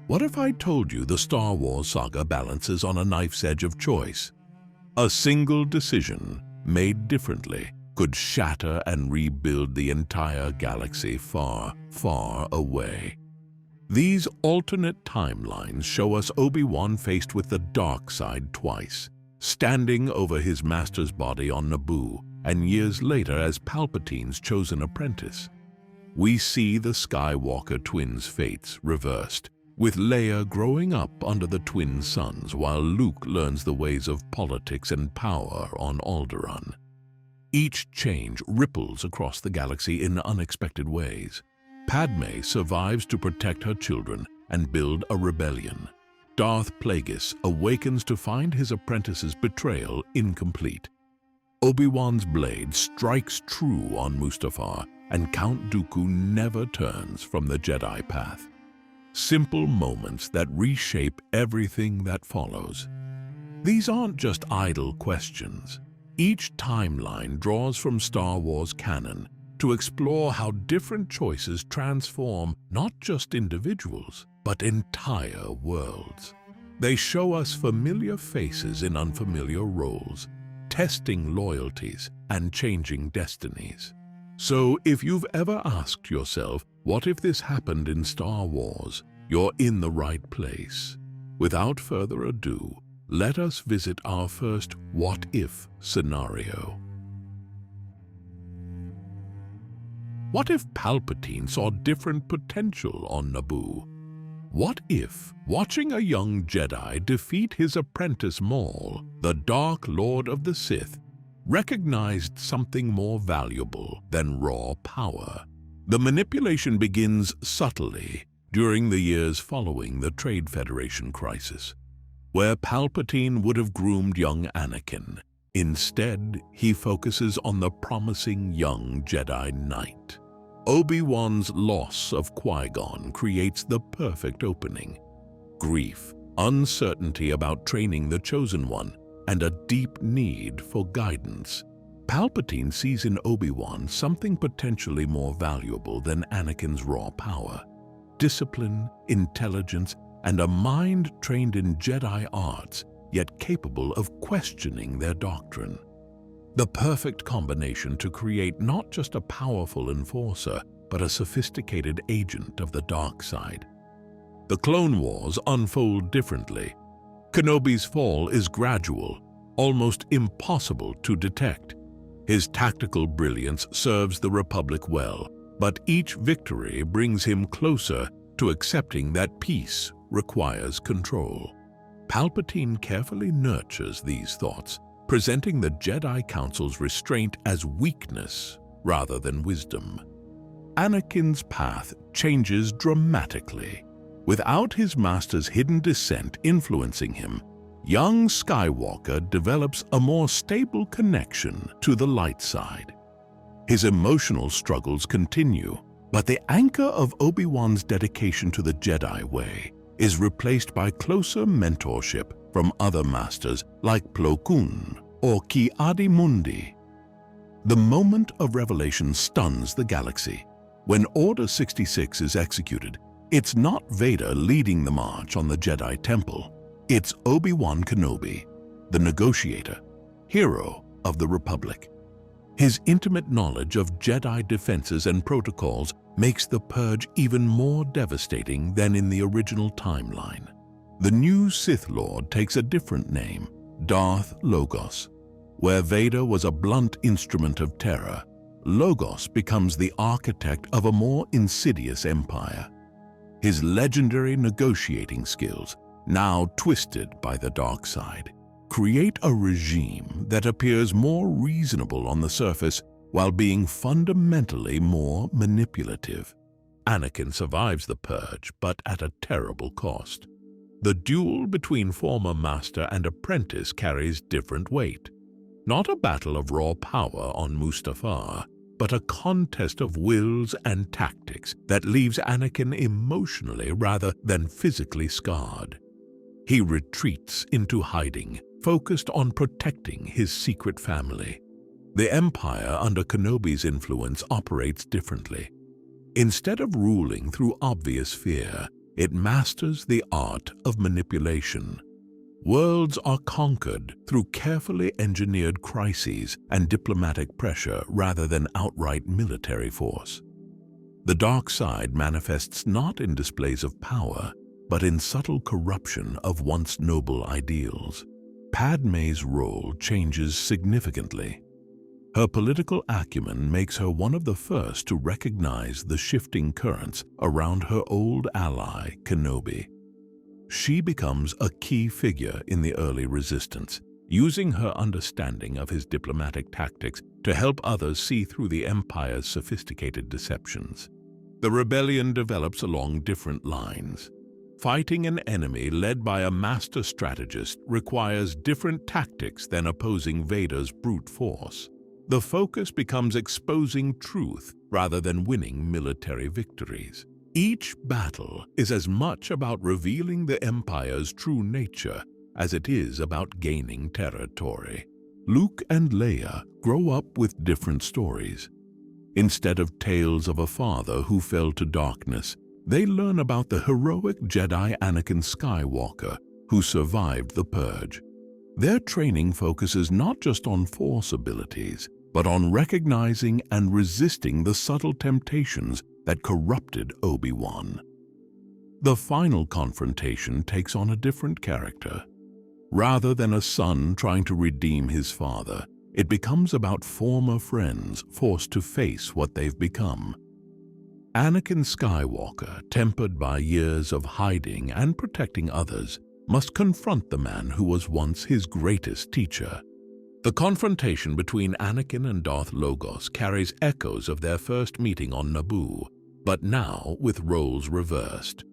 What if I told you the Star Wars saga balances on a knife's edge of choice? A single decision, made differently, could shatter and rebuild the entire galaxy far, far away. These alternate timelines show us Obi-Wan faced with the dark side twice, standing over his master's body on Naboo, and years later as Palpatine's chosen apprentice. We see the Skywalker twins' fates reversed, with Leia growing up under the twin suns while Luke learns the ways of politics and power on Alderaan. Each change ripples across the galaxy in unexpected ways. Padmé survives to protect her children and build a rebellion. Darth Plagueis awakens to find his apprentice's betrayal incomplete. Obi-Wan's blade strikes true on Mustafar, and Count Dooku never turns from the Jedi path. Simple moments that reshape everything that follows. These aren't just idle questions. Each timeline draws from Star Wars canon to explore how different choices transform not just individuals, but entire worlds. They show us familiar faces in unfamiliar roles, testing loyalties and changing destinies. So if you've ever asked yourself, what if this happened in Star Wars? You're in the right place. Without further ado, let us visit our first what-if scenario. What if Palpatine saw different potential on Naboo? What if, watching a young Jedi defeat his apprentice Maul, the Dark Lord of the Sith, recognized something more valuable than raw power? The manipulation begins subtly during the years following the Trade Federation crisis, where Palpatine would have groomed young Anakin. Instead, he focuses on the promising young Jedi Knight. Obi-Wan's loss of Qui-Gon creates the perfect opening. Grief, uncertainty about training the Chosen One, and a deep need for guidance. Palpatine sees in Obi-Wan something potentially more valuable than Anakin's raw power: discipline, intelligence, and a mind trained in Jedi arts, yet capable of questioning their doctrine. The perfect combination to create not just a powerful enforcer, but a sophisticated agent of the dark side. The Clone Wars unfold differently. Kenobi's fall is gradual, almost impossible to detect. His tactical brilliance serves the Republic well, but each victory brings him closer to accepting that peace requires control. Palpatine carefully nurtures these thoughts, presenting the Jedi Council's restraint as weakness rather than wisdom. Anakin's path changes dramatically. Without his master's hidden dissent influencing him, young Skywalker develops a more stable connection to the light side. His emotional struggles continue, but the anchor of Obi-Wan's dedication to the Jedi way is replaced by closer mentorship from other masters like Plo Koon or Ki-Adi-Mundi. The moment of revelation stuns the galaxy. When Order 66 is executed, it's not Vader leading the march on the Jedi Temple. It's Obi-Wan Kenobi, the negotiator, hero of the Republic. His intimate knowledge of Jedi defenses and protocols makes the purge even more devastating than in the original timeline. The new Sith Lord takes a different name, Darth Logos. Where Vader was a blunt instrument of terror, Logos becomes the architect of a more insidious empire. His legendary negotiating skills, now twisted by the dark side, create a regime that appears more reasonable on the surface while being fundamentally more manipulative. Anakin survives the purge, but at a terrible cost. The duel between former master and apprentice carries different weight. Not a battle of raw power on Mustafar, but a contest of wills and tactics that leaves Anakin emotionally rather than physically scarred. He retreats into hiding, focused on protecting his secret family. The Empire under Kenobi's influence operates differently. Instead of ruling through obvious fear, it masters the art of manipulation. Worlds are conquered through carefully engineered crises and diplomatic pressure rather than outright military force. The dark side manifests not in displays of power, but in subtle corruption of once noble ideals. Padmé's role changes significantly. Her political acumen makes her one of the first to recognize the shifting currents around her old ally, Kenobi. She becomes a key figure in the early resistance, using her understanding of his diplomatic tactics to help others see through the Empire's sophisticated deceptions. The rebellion develops along different lines. Fighting an enemy led by a master strategist requires different tactics than opposing Vader's brute force. The focus becomes exposing truth rather than winning military victories. Each battle is as much about revealing the Empire's true nature as it is about gaining territory. Luke and Leia grow up with different stories. Instead of tales of a father who fell to darkness, they learn about the heroic Jedi Anakin Skywalker who survived the Purge. Their training focuses not just on Force abilities, but on recognizing and resisting the subtle temptations that corrupted Obi-Wan. The final confrontation takes on a different character. Rather than a son trying to redeem his father, it becomes about former friends forced to face what they've become. Anakin Skywalker, tempered by years of hiding and protecting others, must confront the man who was once his greatest teacher. The confrontation between Anakin and Darth Logos carries echoes of their first meeting on Naboo, but now with roles reversed.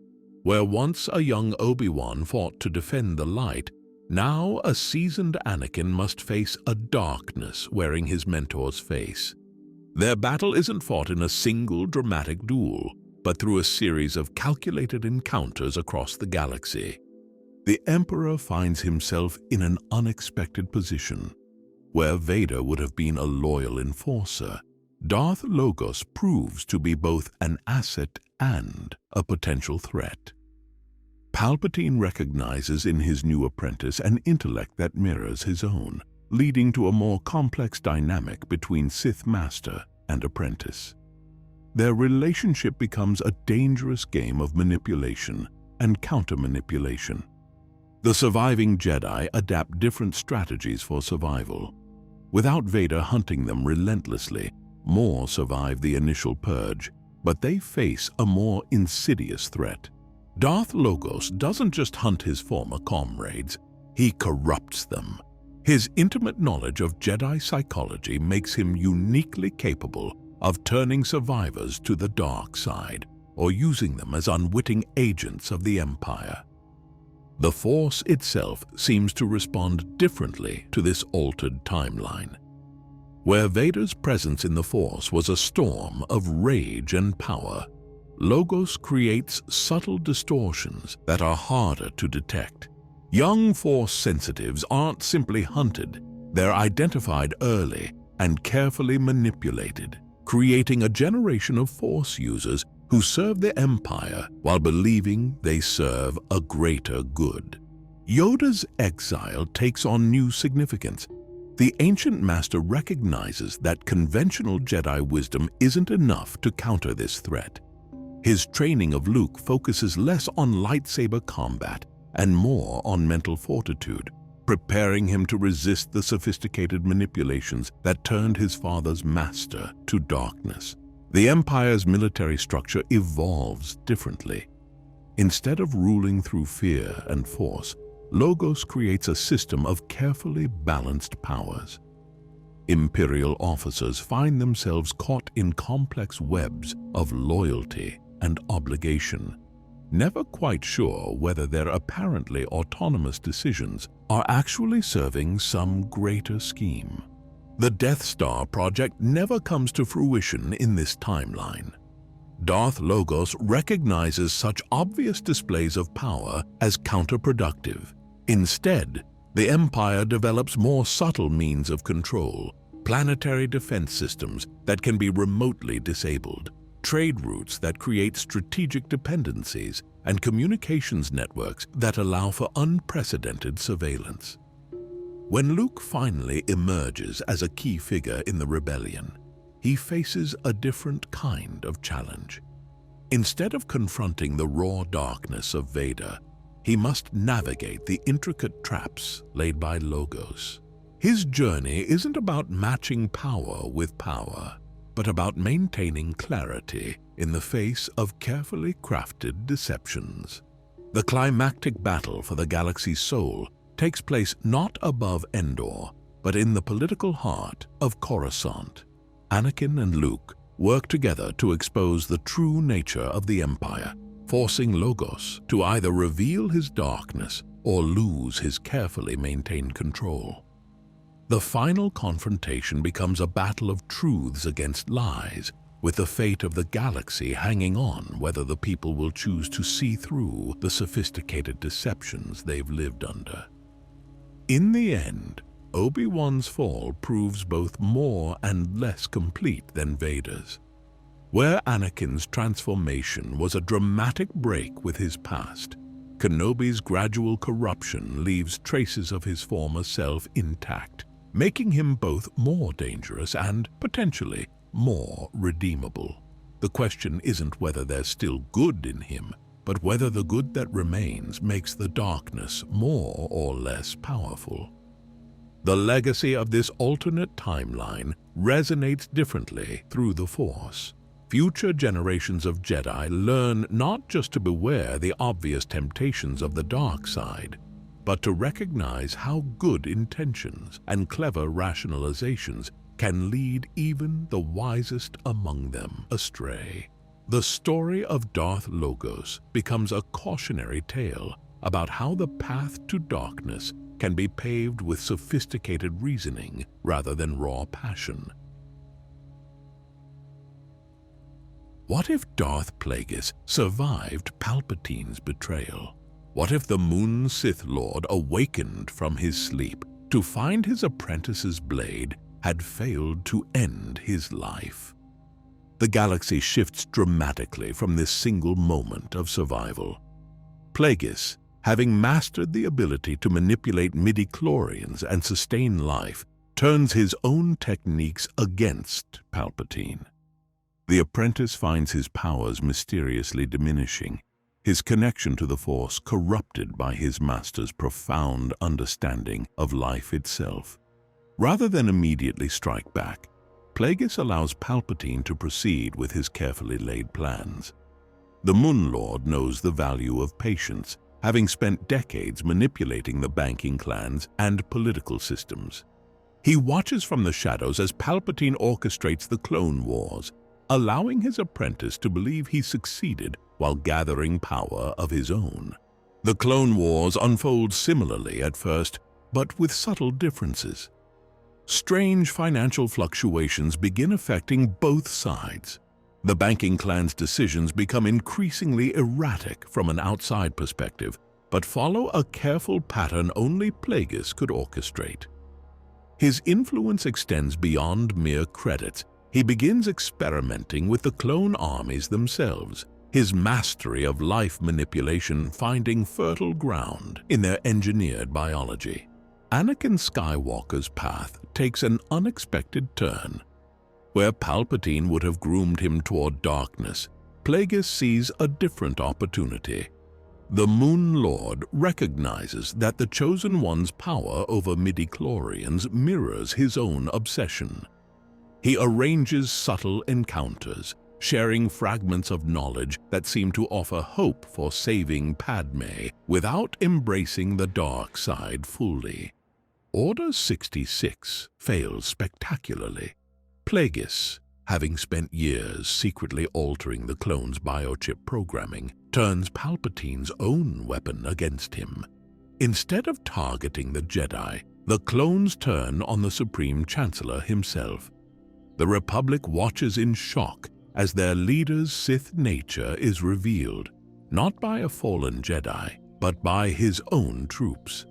Where once a young Obi-Wan fought to defend the light, now a seasoned Anakin must face a darkness wearing his mentor's face. Their battle isn't fought in a single dramatic duel, but through a series of calculated encounters across the galaxy. The Emperor finds himself in an unexpected position. Where Vader would have been a loyal enforcer, Darth Logos proves to be both an asset and a potential threat. Palpatine recognizes in his new apprentice an intellect that mirrors his own, leading to a more complex dynamic between Sith Master and apprentice. Their relationship becomes a dangerous game of manipulation and counter-manipulation. The surviving Jedi adapt different strategies for survival. Without Vader hunting them relentlessly, more survive the initial purge, but they face a more insidious threat. Darth Logos doesn't just hunt his former comrades, he corrupts them. His intimate knowledge of Jedi psychology makes him uniquely capable of turning survivors to the dark side or using them as unwitting agents of the Empire. The Force itself seems to respond differently to this altered timeline. Where Vader's presence in the Force was a storm of rage and power, Logos creates subtle distortions that are harder to detect. Young Force sensitives aren't simply hunted, they're identified early and carefully manipulated, creating a generation of Force users who serve the Empire while believing they serve a greater good. Yoda's exile takes on new significance. The ancient master recognizes that conventional Jedi wisdom isn't enough to counter this threat. His training of Luke focuses less on lightsaber combat and more on mental fortitude, preparing him to resist the sophisticated manipulations that turned his father's master to darkness. The Empire's military structure evolves differently. Instead of ruling through fear and force, Logos creates a system of carefully balanced powers. Imperial officers find themselves caught in complex webs of loyalty and obligation, never quite sure whether their apparently autonomous decisions are actually serving some greater scheme. The Death Star project never comes to fruition in this timeline. Darth Logos recognizes such obvious displays of power as counterproductive. Instead, the Empire develops more subtle means of control, planetary defense systems that can be remotely disabled, trade routes that create strategic dependencies, and communications networks that allow for unprecedented surveillance. When Luke finally emerges as a key figure in the rebellion, he faces a different kind of challenge. Instead of confronting the raw darkness of Vader, he must navigate the intricate traps laid by Logos. His journey isn't about matching power with power, but about maintaining clarity in the face of carefully crafted deceptions. The climactic battle for the galaxy's soul takes place not above Endor, but in the political heart of Coruscant. Anakin and Luke work together to expose the true nature of the Empire, forcing Logos to either reveal his darkness or lose his carefully maintained control. The final confrontation becomes a battle of truths against lies, with the fate of the galaxy hanging on whether the people will choose to see through the sophisticated deceptions they've lived under. In the end, Obi-Wan's fall proves both more and less complete than Vader's. Where Anakin's transformation was a dramatic break with his past, Kenobi's gradual corruption leaves traces of his former self intact, making him both more dangerous and, potentially, more redeemable. The question isn't whether there's still good in him, but whether the good that remains makes the darkness more or less powerful. The legacy of this alternate timeline resonates differently through the Force. Future generations of Jedi learn not just to beware the obvious temptations of the dark side, but to recognize how good intentions and clever rationalizations can lead even the wisest among them astray. The story of Darth Logos becomes a cautionary tale about how the path to darkness can be paved with sophisticated reasoning rather than raw passion. What if Darth Plagueis survived Palpatine's betrayal? What if the Moon Sith Lord awakened from his sleep to find his apprentice's blade had failed to end his life? The galaxy shifts dramatically from this single moment of survival. Plagueis, having mastered the ability to manipulate midi-chlorians and sustain life, turns his own techniques against Palpatine. The apprentice finds his powers mysteriously diminishing, his connection to the Force corrupted by his master's profound understanding of life itself. Rather than immediately strike back, Plagueis allows Palpatine to proceed with his carefully laid plans. The Moon Lord knows the value of patience, having spent decades manipulating the banking clans and political systems. He watches from the shadows as Palpatine orchestrates the Clone Wars, allowing his apprentice to believe he succeeded while gathering power of his own. The Clone Wars unfold similarly at first, but with subtle differences. Strange financial fluctuations begin affecting both sides. The banking clan's decisions become increasingly erratic from an outside perspective, but follow a careful pattern only Plagueis could orchestrate. His influence extends beyond mere credits. He begins experimenting with the clone armies themselves, his mastery of life manipulation finding fertile ground in their engineered biology. Anakin Skywalker's path takes an unexpected turn. Where Palpatine would have groomed him toward darkness, Plagueis sees a different opportunity. The Moon Lord recognizes that the Chosen One's power over midi-chlorians mirrors his own obsession. He arranges subtle encounters, sharing fragments of knowledge that seem to offer hope for saving Padmé without embracing the dark side fully. Order 66 fails spectacularly. Plagueis, having spent years secretly altering the clone's biochip programming, turns Palpatine's own weapon against him. Instead of targeting the Jedi, the clones turn on the Supreme Chancellor himself. The Republic watches in shock as their leader's Sith nature is revealed, not by a fallen Jedi, but by his own troops.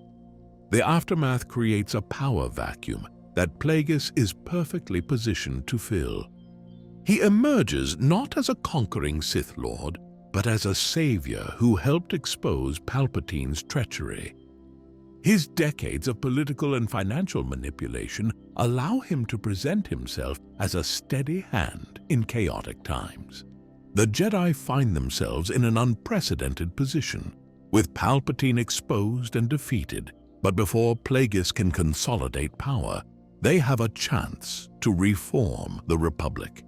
The aftermath creates a power vacuum that Plagueis is perfectly positioned to fill. He emerges not as a conquering Sith Lord, but as a savior who helped expose Palpatine's treachery. His decades of political and financial manipulation allow him to present himself as a steady hand in chaotic times. The Jedi find themselves in an unprecedented position, with Palpatine exposed and defeated, but before Plagueis can consolidate power, they have a chance to reform the Republic.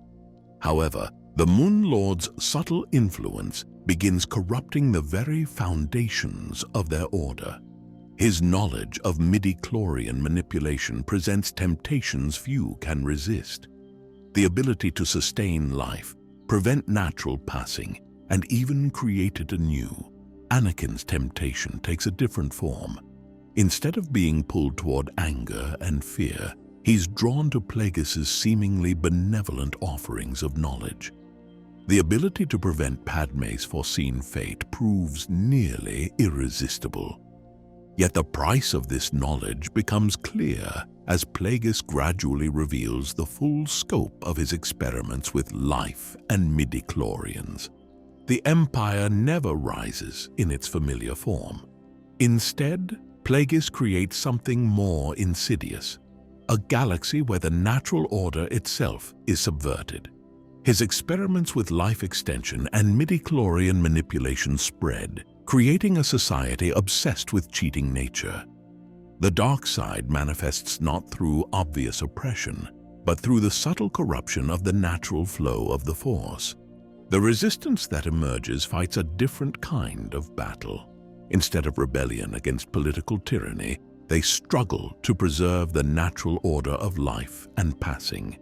However, the Moon Lord's subtle influence begins corrupting the very foundations of their order. His knowledge of midi-chlorian manipulation presents temptations few can resist. The ability to sustain life, prevent natural passing, and even create it anew. Anakin's temptation takes a different form. Instead of being pulled toward anger and fear, he's drawn to Plagueis' seemingly benevolent offerings of knowledge. The ability to prevent Padmé's foreseen fate proves nearly irresistible. Yet the price of this knowledge becomes clear as Plagueis gradually reveals the full scope of his experiments with life and midi-chlorians. The Empire never rises in its familiar form. Instead, Plagueis creates something more insidious, a galaxy where the natural order itself is subverted. His experiments with life extension and midi-chlorian manipulation spread, creating a society obsessed with cheating nature. The dark side manifests not through obvious oppression, but through the subtle corruption of the natural flow of the Force. The resistance that emerges fights a different kind of battle. Instead of rebellion against political tyranny, they struggle to preserve the natural order of life and passing.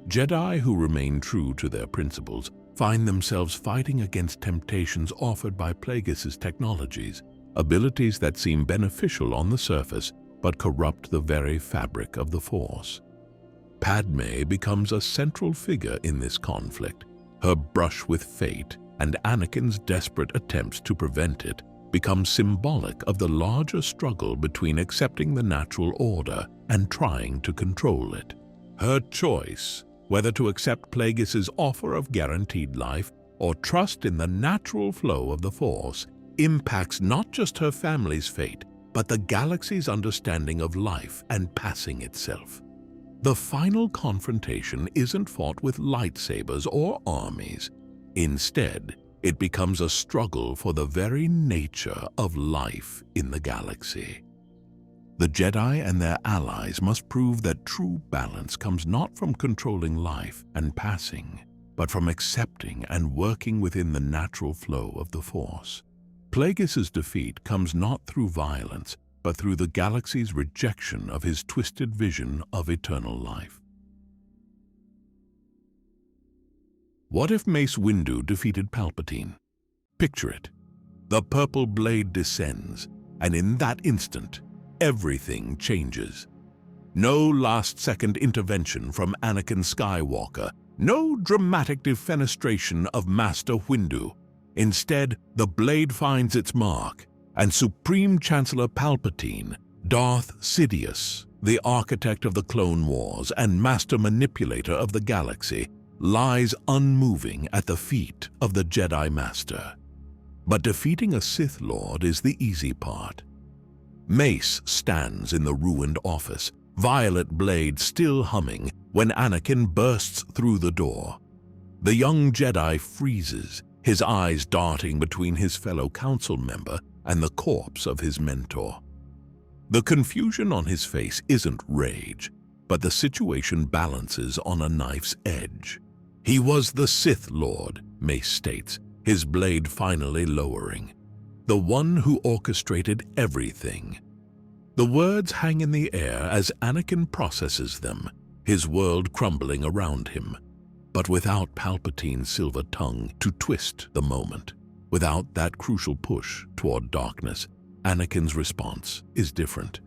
Jedi who remain true to their principles find themselves fighting against temptations offered by Plagueis' technologies, abilities that seem beneficial on the surface but corrupt the very fabric of the Force. Padmé becomes a central figure in this conflict. Her brush with fate and Anakin's desperate attempts to prevent it become symbolic of the larger struggle between accepting the natural order and trying to control it. Her choice, whether to accept Plagueis' offer of guaranteed life or trust in the natural flow of the Force, impacts not just her family's fate, but the galaxy's understanding of life and passing itself. The final confrontation isn't fought with lightsabers or armies. Instead, it becomes a struggle for the very nature of life in the galaxy. The Jedi and their allies must prove that true balance comes not from controlling life and passing, but from accepting and working within the natural flow of the Force. Plagueis' defeat comes not through violence, but through the galaxy's rejection of his twisted vision of eternal life. What if Mace Windu defeated Palpatine? Picture it. The purple blade descends, and in that instant, everything changes. No last-second intervention from Anakin Skywalker, no dramatic defenestration of Master Windu. Instead, the blade finds its mark, and Supreme Chancellor Palpatine, Darth Sidious, the architect of the Clone Wars and master manipulator of the galaxy, lies unmoving at the feet of the Jedi Master. But defeating a Sith Lord is the easy part. Mace stands in the ruined office, violet blade still humming, when Anakin bursts through the door. The young Jedi freezes, his eyes darting between his fellow council member and the corpse of his mentor. The confusion on his face isn't rage, but the situation balances on a knife's edge. He was the Sith Lord, Mace states, his blade finally lowering. The one who orchestrated everything. The words hang in the air as Anakin processes them, his world crumbling around him. But without Palpatine's silver tongue to twist the moment, without that crucial push toward darkness, Anakin's response is different.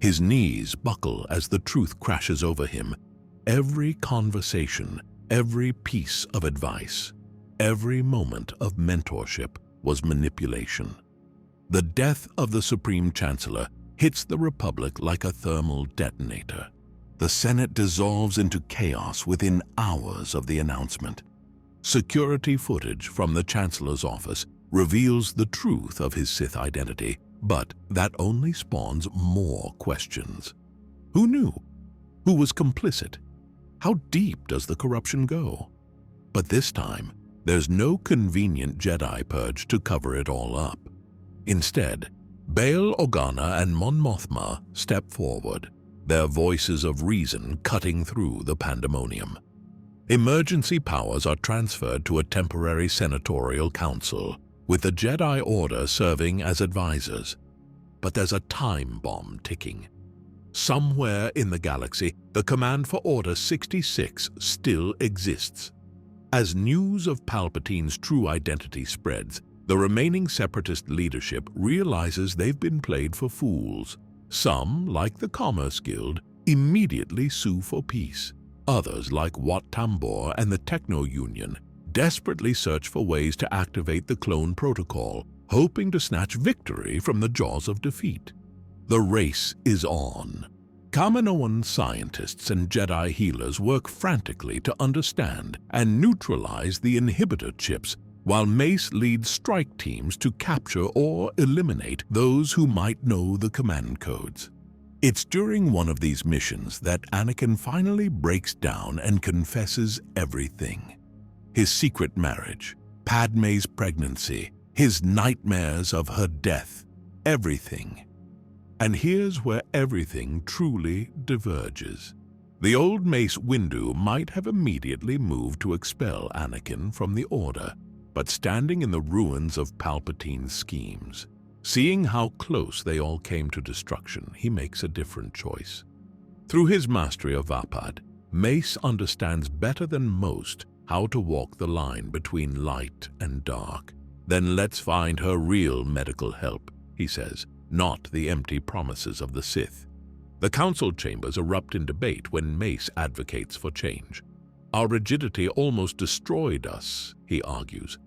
His knees buckle as the truth crashes over him. Every conversation, every piece of advice, every moment of mentorship was manipulation. The death of the Supreme Chancellor hits the Republic like a thermal detonator. The Senate dissolves into chaos within hours of the announcement. Security footage from the Chancellor's office reveals the truth of his Sith identity, but that only spawns more questions. Who knew? Who was complicit? How deep does the corruption go? But this time, there's no convenient Jedi purge to cover it all up. Instead, Bail Organa and Mon Mothma step forward, their voices of reason cutting through the pandemonium. Emergency powers are transferred to a temporary senatorial council, with the Jedi Order serving as advisors. But there's a time bomb ticking. Somewhere in the galaxy, the command for Order 66 still exists. As news of Palpatine's true identity spreads, the remaining Separatist leadership realizes they've been played for fools. Some, like the Commerce Guild, immediately sue for peace. Others, like Wat Tambor and the Techno Union, desperately search for ways to activate the clone protocol, hoping to snatch victory from the jaws of defeat. The race is on. Kaminoan scientists and Jedi healers work frantically to understand and neutralize the inhibitor chips, while Mace leads strike teams to capture or eliminate those who might know the command codes. It's during one of these missions that Anakin finally breaks down and confesses everything. His secret marriage, Padmé's pregnancy, his nightmares of her death, everything. And here's where everything truly diverges. The old Mace Windu might have immediately moved to expel Anakin from the Order, but standing in the ruins of Palpatine's schemes, seeing how close they all came to destruction, he makes a different choice. Through his mastery of Vapad, Mace understands better than most how to walk the line between light and dark. Then let's find her real medical help, he says, not the empty promises of the Sith. The council chambers erupt in debate when Mace advocates for change. Our rigidity almost destroyed us, he argues.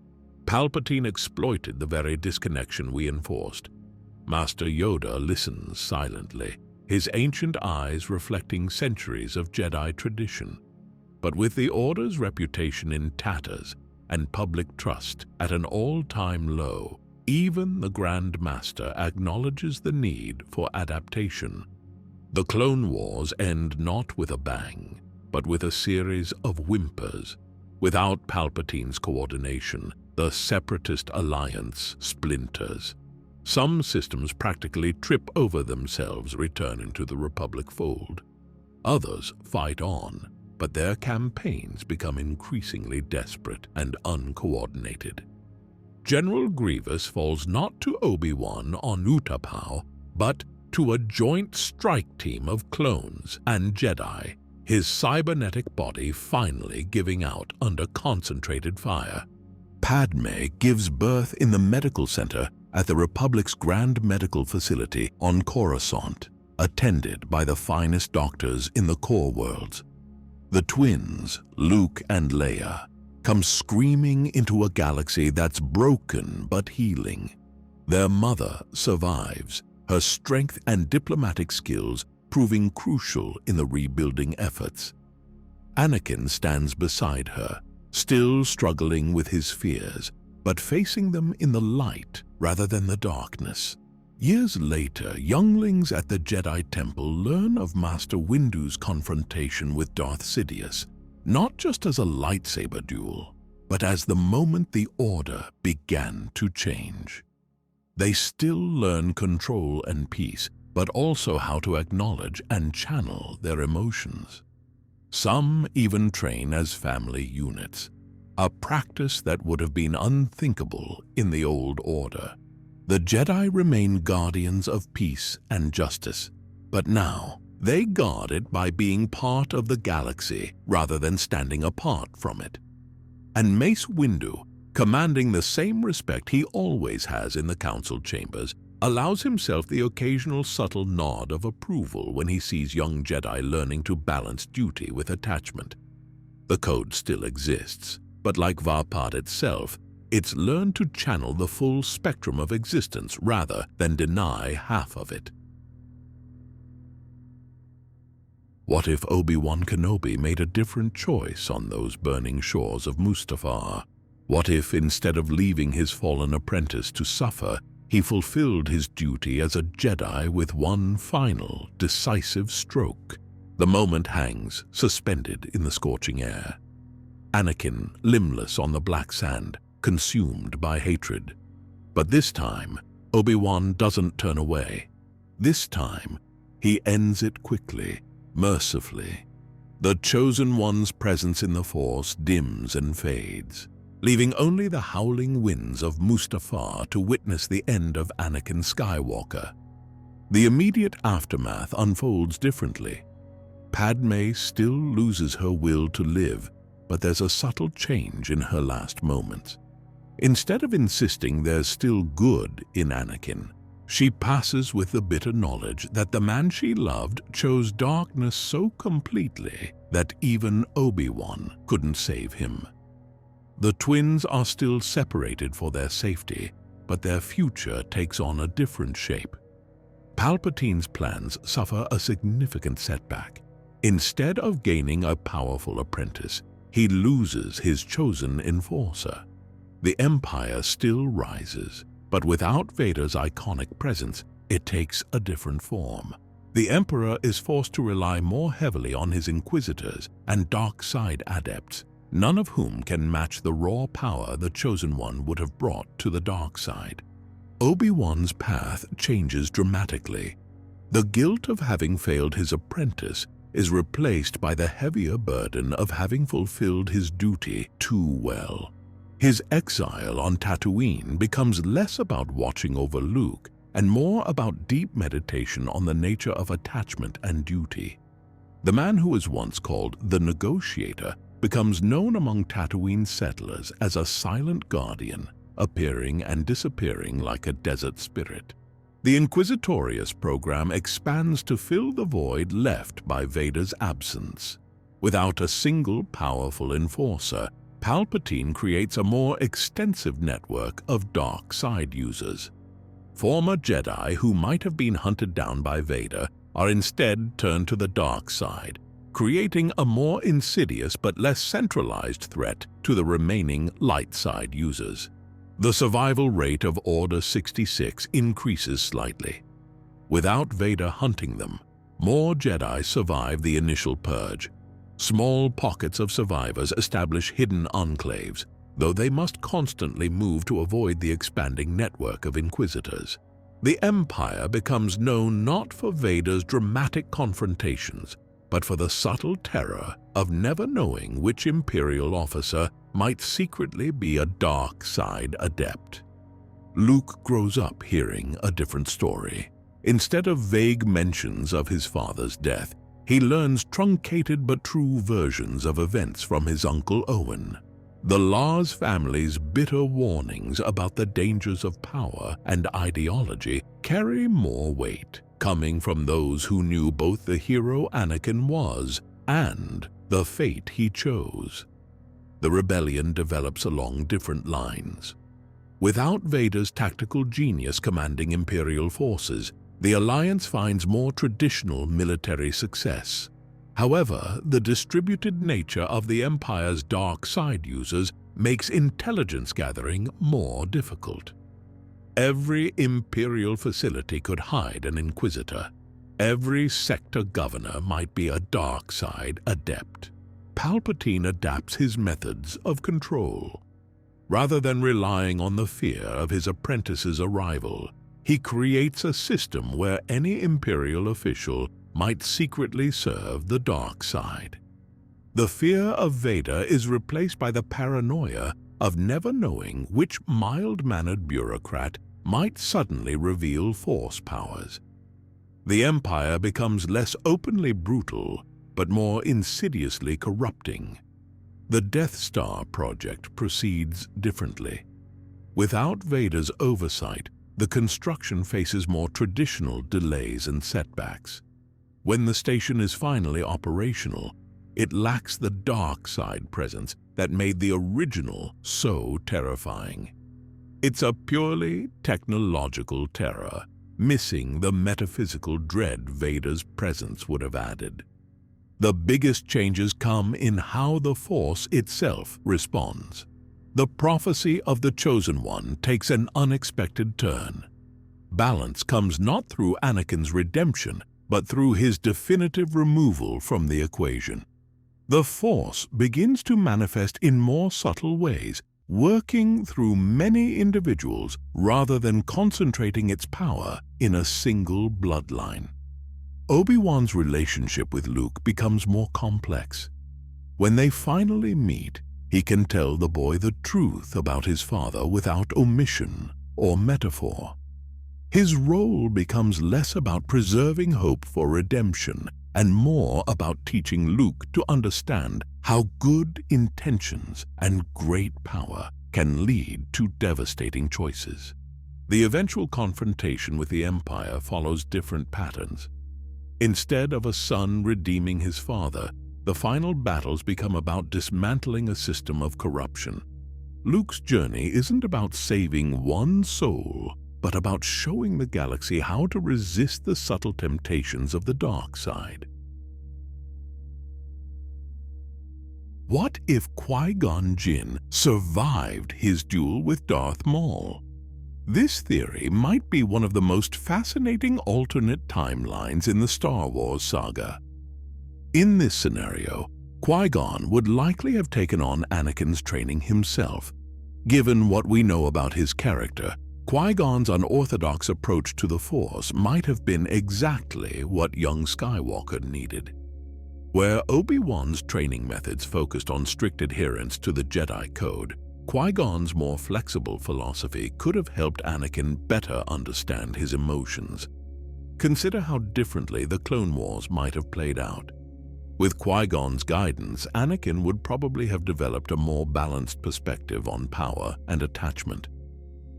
Palpatine exploited the very disconnection we enforced. Master Yoda listens silently, his ancient eyes reflecting centuries of Jedi tradition. But with the Order's reputation in tatters and public trust at an all-time low, even the Grand Master acknowledges the need for adaptation. The Clone Wars end not with a bang, but with a series of whimpers. Without Palpatine's coordination, the Separatist alliance splinters. Some systems practically trip over themselves returning to the Republic fold. Others fight on, but their campaigns become increasingly desperate and uncoordinated. General Grievous falls not to Obi-Wan on Utapau, but to a joint strike team of clones and Jedi, his cybernetic body finally giving out under concentrated fire. Padmé gives birth in the medical center at the Republic's Grand Medical Facility on Coruscant, attended by the finest doctors in the core worlds. The twins, Luke and Leia, come screaming into a galaxy that's broken but healing. Their mother survives, her strength and diplomatic skills proving crucial in the rebuilding efforts. Anakin stands beside her, still struggling with his fears, but facing them in the light rather than the darkness. Years later, younglings at the Jedi Temple learn of Master Windu's confrontation with Darth Sidious, not just as a lightsaber duel, but as the moment the Order began to change. They still learn control and peace, but also how to acknowledge and channel their emotions. Some even train as family units, a practice that would have been unthinkable in the old Order. The Jedi remain guardians of peace and justice, but now they guard it by being part of the galaxy rather than standing apart from it. And Mace Windu, commanding the same respect he always has in the council chambers, allows himself the occasional subtle nod of approval when he sees young Jedi learning to balance duty with attachment. The code still exists, but like Vapad itself, it's learned to channel the full spectrum of existence rather than deny half of it. What if Obi-Wan Kenobi made a different choice on those burning shores of Mustafar? What if, instead of leaving his fallen apprentice to suffer, he fulfilled his duty as a Jedi with one final, decisive stroke? The moment hangs, suspended in the scorching air. Anakin, limbless on the black sand, consumed by hatred. But this time, Obi-Wan doesn't turn away. This time, he ends it quickly, mercifully. The Chosen One's presence in the Force dims and fades, leaving only the howling winds of Mustafar to witness the end of Anakin Skywalker. The immediate aftermath unfolds differently. Padmé still loses her will to live, but there's a subtle change in her last moments. Instead of insisting there's still good in Anakin, she passes with the bitter knowledge that the man she loved chose darkness so completely that even Obi-Wan couldn't save him. The twins are still separated for their safety, but their future takes on a different shape. Palpatine's plans suffer a significant setback. Instead of gaining a powerful apprentice, he loses his chosen enforcer. The Empire still rises, but without Vader's iconic presence, it takes a different form. The Emperor is forced to rely more heavily on his Inquisitors and dark side adepts, none of whom can match the raw power the Chosen One would have brought to the dark side. Obi-Wan's path changes dramatically. The guilt of having failed his apprentice is replaced by the heavier burden of having fulfilled his duty too well. His exile on Tatooine becomes less about watching over Luke and more about deep meditation on the nature of attachment and duty. The man who was once called the Negotiator becomes known among Tatooine settlers as a silent guardian, appearing and disappearing like a desert spirit. The Inquisitorius program expands to fill the void left by Vader's absence. Without a single powerful enforcer, Palpatine creates a more extensive network of dark side users. Former Jedi who might have been hunted down by Vader are instead turned to the dark side, creating a more insidious but less centralized threat to the remaining light side users. The survival rate of Order 66 increases slightly. Without Vader hunting them, more Jedi survive the initial purge. Small pockets of survivors establish hidden enclaves, though they must constantly move to avoid the expanding network of Inquisitors. The Empire becomes known not for Vader's dramatic confrontations, but for the subtle terror of never knowing which Imperial officer might secretly be a dark side adept. Luke grows up hearing a different story. Instead of vague mentions of his father's death, he learns truncated but true versions of events from his uncle Owen. The Lars family's bitter warnings about the dangers of power and ideology carry more weight, coming from those who knew both the hero Anakin was and the fate he chose. The rebellion develops along different lines. Without Vader's tactical genius commanding Imperial forces, the Alliance finds more traditional military success. However, the distributed nature of the Empire's dark side users makes intelligence gathering more difficult. Every Imperial facility could hide an Inquisitor. Every sector governor might be a dark side adept. Palpatine adapts his methods of control. Rather than relying on the fear of his apprentice's arrival, he creates a system where any Imperial official might secretly serve the dark side. The fear of Vader is replaced by the paranoia of never knowing which mild-mannered bureaucrat might suddenly reveal Force powers. The Empire becomes less openly brutal, but more insidiously corrupting. The Death Star project proceeds differently. Without Vader's oversight, the construction faces more traditional delays and setbacks. When the station is finally operational, it lacks the dark side presence that made the original so terrifying. It's a purely technological terror, missing the metaphysical dread Vader's presence would have added. The biggest changes come in how the Force itself responds. The prophecy of the Chosen One takes an unexpected turn. Balance comes not through Anakin's redemption, but through his definitive removal from the equation. The Force begins to manifest in more subtle ways, working through many individuals rather than concentrating its power in a single bloodline. Obi-Wan's relationship with Luke becomes more complex. When they finally meet, he can tell the boy the truth about his father without omission or metaphor. His role becomes less about preserving hope for redemption and more about teaching Luke to understand how good intentions and great power can lead to devastating choices. The eventual confrontation with the Empire follows different patterns. Instead of a son redeeming his father, the final battles become about dismantling a system of corruption. Luke's journey isn't about saving one soul, but about showing the galaxy how to resist the subtle temptations of the dark side. What if Qui-Gon Jinn survived his duel with Darth Maul? This theory might be one of the most fascinating alternate timelines in the Star Wars saga. In this scenario, Qui-Gon would likely have taken on Anakin's training himself. Given what we know about his character, Qui-Gon's unorthodox approach to the Force might have been exactly what young Skywalker needed. Where Obi-Wan's training methods focused on strict adherence to the Jedi Code, Qui-Gon's more flexible philosophy could have helped Anakin better understand his emotions. Consider how differently the Clone Wars might have played out. With Qui-Gon's guidance, Anakin would probably have developed a more balanced perspective on power and attachment.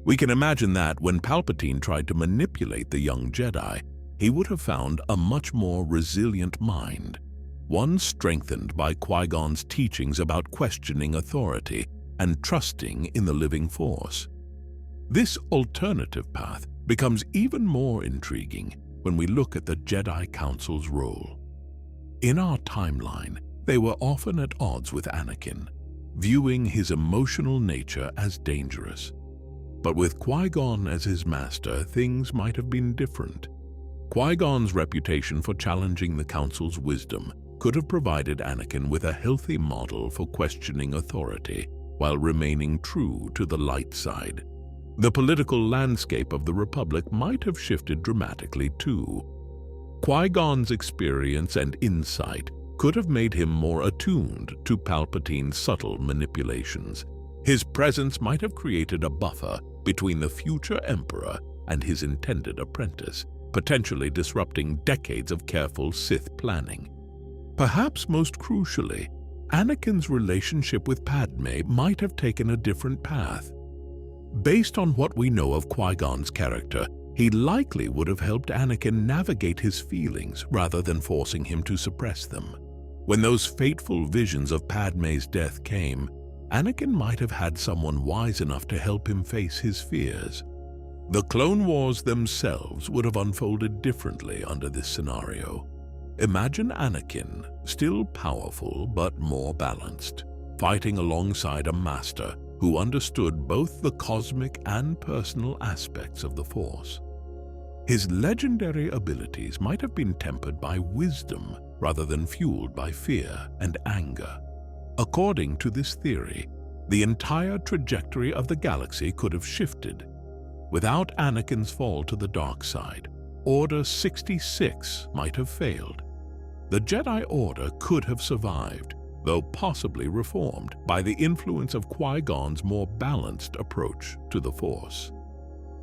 We can imagine that when Palpatine tried to manipulate the young Jedi, he would have found a much more resilient mind, one strengthened by Qui-Gon's teachings about questioning authority and trusting in the living Force. This alternative path becomes even more intriguing when we look at the Jedi Council's role. In our timeline, they were often at odds with Anakin, viewing his emotional nature as dangerous. But with Qui-Gon as his master, things might have been different. Qui-Gon's reputation for challenging the Council's wisdom could have provided Anakin with a healthy model for questioning authority while remaining true to the light side. The political landscape of the Republic might have shifted dramatically too. Qui-Gon's experience and insight could have made him more attuned to Palpatine's subtle manipulations. His presence might have created a buffer between the future Emperor and his intended apprentice, potentially disrupting decades of careful Sith planning. Perhaps most crucially, Anakin's relationship with Padmé might have taken a different path. Based on what we know of Qui-Gon's character, he likely would have helped Anakin navigate his feelings rather than forcing him to suppress them. When those fateful visions of Padmé's death came, Anakin might have had someone wise enough to help him face his fears. The Clone Wars themselves would have unfolded differently under this scenario. Imagine Anakin, still powerful but more balanced, fighting alongside a master who understood both the cosmic and personal aspects of the Force. His legendary abilities might have been tempered by wisdom rather than fueled by fear and anger. According to this theory, the entire trajectory of the galaxy could have shifted. Without Anakin's fall to the dark side, Order 66 might have failed. The Jedi Order could have survived, though possibly reformed by the influence of Qui-Gon's more balanced approach to the Force.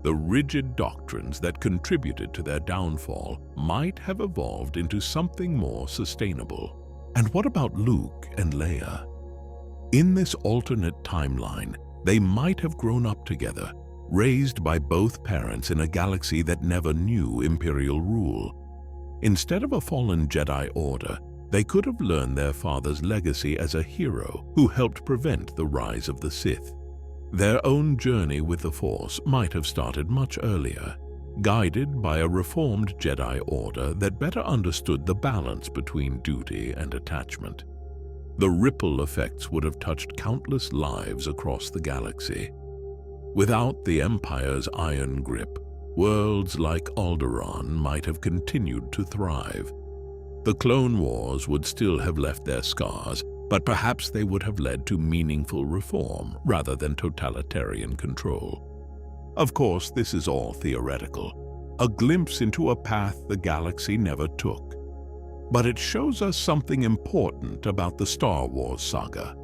The rigid doctrines that contributed to their downfall might have evolved into something more sustainable. And what about Luke and Leia? In this alternate timeline, they might have grown up together, raised by both parents in a galaxy that never knew Imperial rule. Instead of a fallen Jedi Order, they could have learned their father's legacy as a hero who helped prevent the rise of the Sith. Their own journey with the Force might have started much earlier, guided by a reformed Jedi Order that better understood the balance between duty and attachment. The ripple effects would have touched countless lives across the galaxy. Without the Empire's iron grip, worlds like Alderaan might have continued to thrive. The Clone Wars would still have left their scars, but perhaps they would have led to meaningful reform rather than totalitarian control. Of course, this is all theoretical, a glimpse into a path the galaxy never took. But it shows us something important about the Star Wars saga.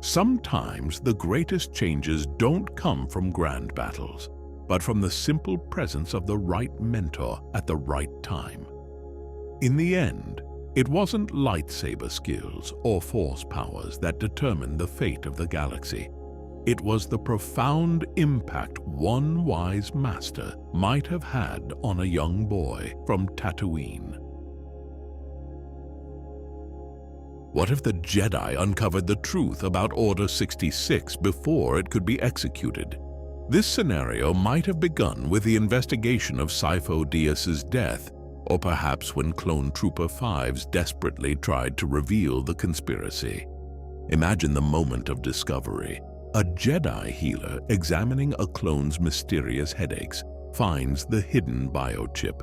Sometimes the greatest changes don't come from grand battles, but from the simple presence of the right mentor at the right time. In the end, it wasn't lightsaber skills or force powers that determined the fate of the galaxy. It was the profound impact one wise master might have had on a young boy from Tatooine. What if the Jedi uncovered the truth about Order 66 before it could be executed? This scenario might have begun with the investigation of Sifo Dyas's death, or perhaps when Clone Trooper 5s desperately tried to reveal the conspiracy. Imagine the moment of discovery. A Jedi healer examining a clone's mysterious headaches finds the hidden biochip.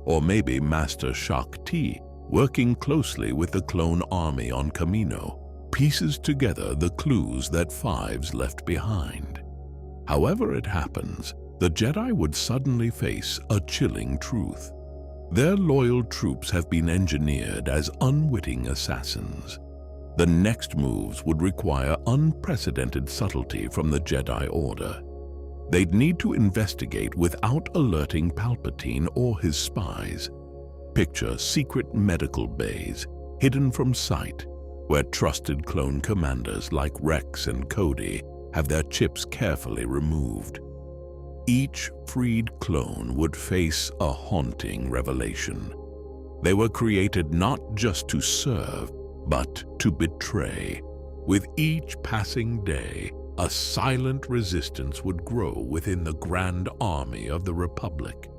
Or maybe Master Shak Ti, working closely with the clone army on Kamino, pieces together the clues that 5s left behind. However it happens, the Jedi would suddenly face a chilling truth. Their loyal troops have been engineered as unwitting assassins. The next moves would require unprecedented subtlety from the Jedi Order. They'd need to investigate without alerting Palpatine or his spies. Picture secret medical bays, hidden from sight, where trusted clone commanders like Rex and Cody have their chips carefully removed. Each freed clone would face a haunting revelation. They were created not just to serve, but to betray. With each passing day, a silent resistance would grow within the grand army of the Republic.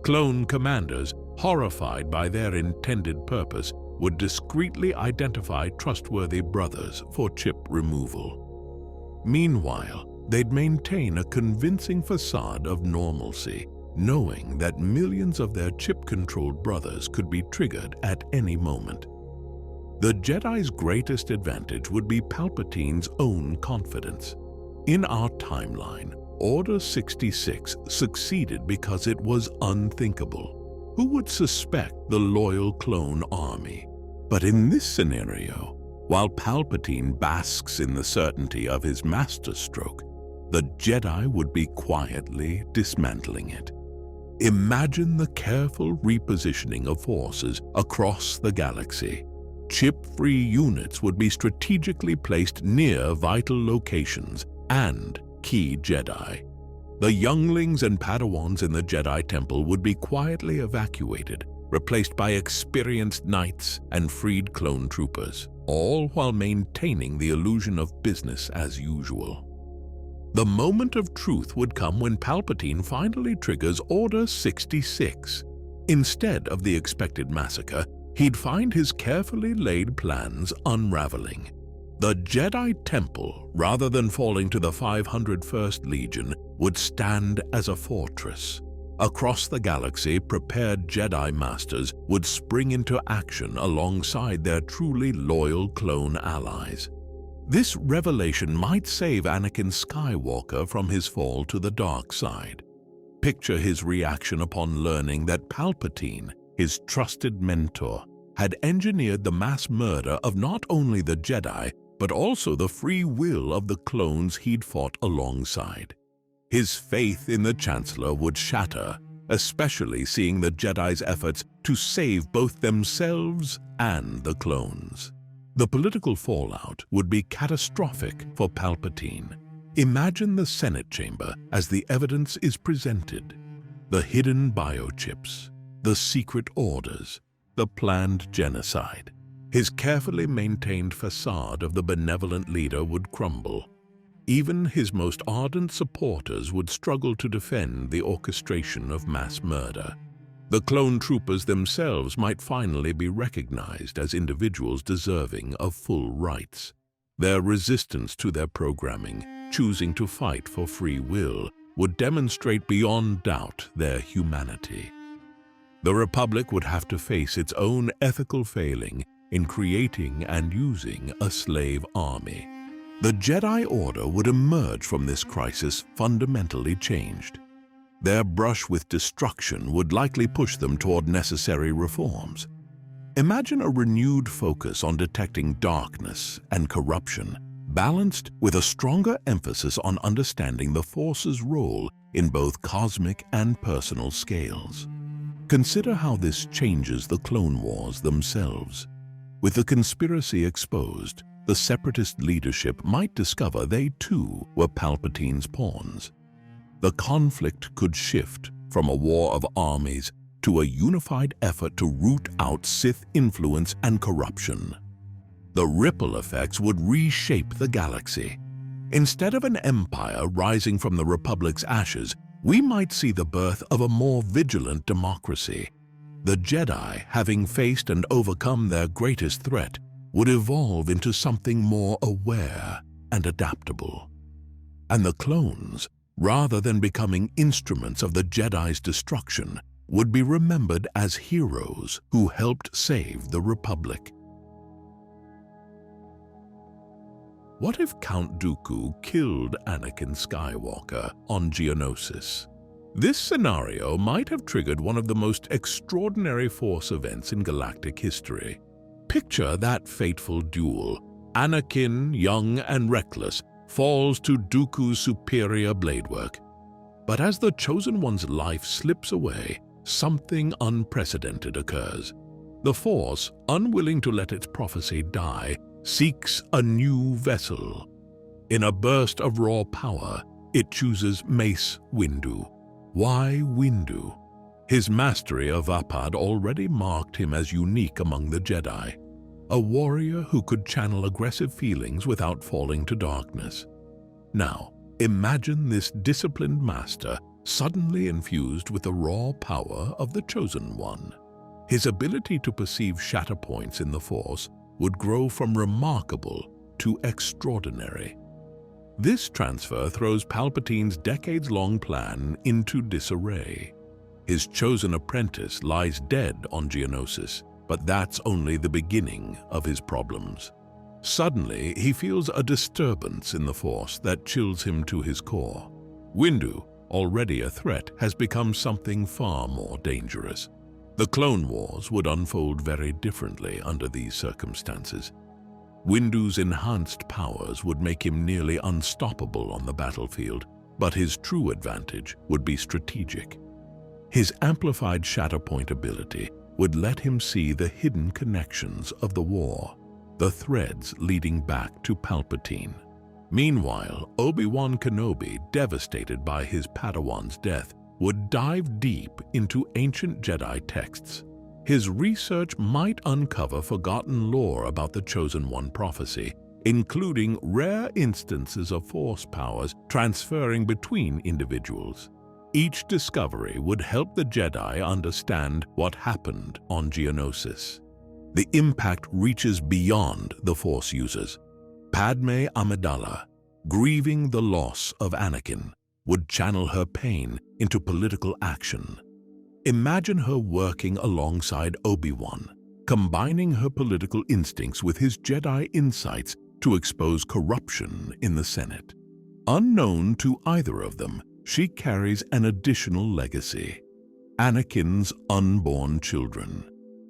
Clone commanders, horrified by their intended purpose, would discreetly identify trustworthy brothers for chip removal. Meanwhile, they'd maintain a convincing facade of normalcy, knowing that millions of their chip-controlled brothers could be triggered at any moment. The Jedi's greatest advantage would be Palpatine's own confidence. In our timeline, Order 66 succeeded because it was unthinkable. Who would suspect the loyal clone army? But in this scenario, while Palpatine basks in the certainty of his masterstroke, the Jedi would be quietly dismantling it. Imagine the careful repositioning of forces across the galaxy. Chip-free units would be strategically placed near vital locations and key Jedi. The younglings and Padawans in the Jedi Temple would be quietly evacuated, replaced by experienced knights and freed clone troopers, all while maintaining the illusion of business as usual. The moment of truth would come when Palpatine finally triggers Order 66. Instead of the expected massacre, he'd find his carefully laid plans unraveling. The Jedi Temple, rather than falling to the 501st Legion, would stand as a fortress. Across the galaxy, prepared Jedi Masters would spring into action alongside their truly loyal clone allies. This revelation might save Anakin Skywalker from his fall to the dark side. Picture his reaction upon learning that Palpatine, his trusted mentor, had engineered the mass murder of not only the Jedi, but also the free will of the clones he'd fought alongside. His faith in the Chancellor would shatter, especially seeing the Jedi's efforts to save both themselves and the clones. The political fallout would be catastrophic for Palpatine. Imagine the Senate chamber as the evidence is presented. The hidden biochips, the secret orders, the planned genocide. His carefully maintained facade of the benevolent leader would crumble. Even his most ardent supporters would struggle to defend the orchestration of mass murder. The clone troopers themselves might finally be recognized as individuals deserving of full rights. Their resistance to their programming, choosing to fight for free will, would demonstrate beyond doubt their humanity. The Republic would have to face its own ethical failing in creating and using a slave army. The Jedi Order would emerge from this crisis fundamentally changed. Their brush with destruction would likely push them toward necessary reforms. Imagine a renewed focus on detecting darkness and corruption, balanced with a stronger emphasis on understanding the Force's role in both cosmic and personal scales. Consider how this changes the Clone Wars themselves. With the conspiracy exposed, the Separatist leadership might discover they too were Palpatine's pawns. The conflict could shift from a war of armies to a unified effort to root out Sith influence and corruption. The ripple effects would reshape the galaxy. Instead of an empire rising from the Republic's ashes, we might see the birth of a more vigilant democracy. The Jedi, having faced and overcome their greatest threat, would evolve into something more aware and adaptable. And the clones, rather than becoming instruments of the Jedi's destruction, would be remembered as heroes who helped save the Republic. What if Count Dooku killed Anakin Skywalker on Geonosis? This scenario might have triggered one of the most extraordinary Force events in galactic history. Picture that fateful duel. Anakin, young and reckless, falls to Dooku's superior blade work. But as the Chosen One's life slips away, something unprecedented occurs. The Force, unwilling to let its prophecy die, seeks a new vessel. In a burst of raw power, it chooses Mace Windu. Why Windu? His mastery of Vaapad already marked him as unique among the Jedi, a warrior who could channel aggressive feelings without falling to darkness. Now, imagine this disciplined master suddenly infused with the raw power of the Chosen One. His ability to perceive shatter points in the Force would grow from remarkable to extraordinary. This transfer throws Palpatine's decades-long plan into disarray. His chosen apprentice lies dead on Geonosis, but that's only the beginning of his problems. Suddenly, he feels a disturbance in the Force that chills him to his core. Windu, already a threat, has become something far more dangerous. The Clone Wars would unfold very differently under these circumstances. Windu's enhanced powers would make him nearly unstoppable on the battlefield, but his true advantage would be strategic. His amplified Shatterpoint ability would let him see the hidden connections of the war, the threads leading back to Palpatine. Meanwhile, Obi-Wan Kenobi, devastated by his Padawan's death, would dive deep into ancient Jedi texts. His research might uncover forgotten lore about the Chosen One prophecy, including rare instances of Force powers transferring between individuals. Each discovery would help the Jedi understand what happened on Geonosis. The impact reaches beyond the Force users. Padmé Amidala, grieving the loss of Anakin, would channel her pain into political action. Imagine her working alongside Obi-Wan, combining her political instincts with his Jedi insights to expose corruption in the Senate. Unknown to either of them, she carries an additional legacy: Anakin's unborn children.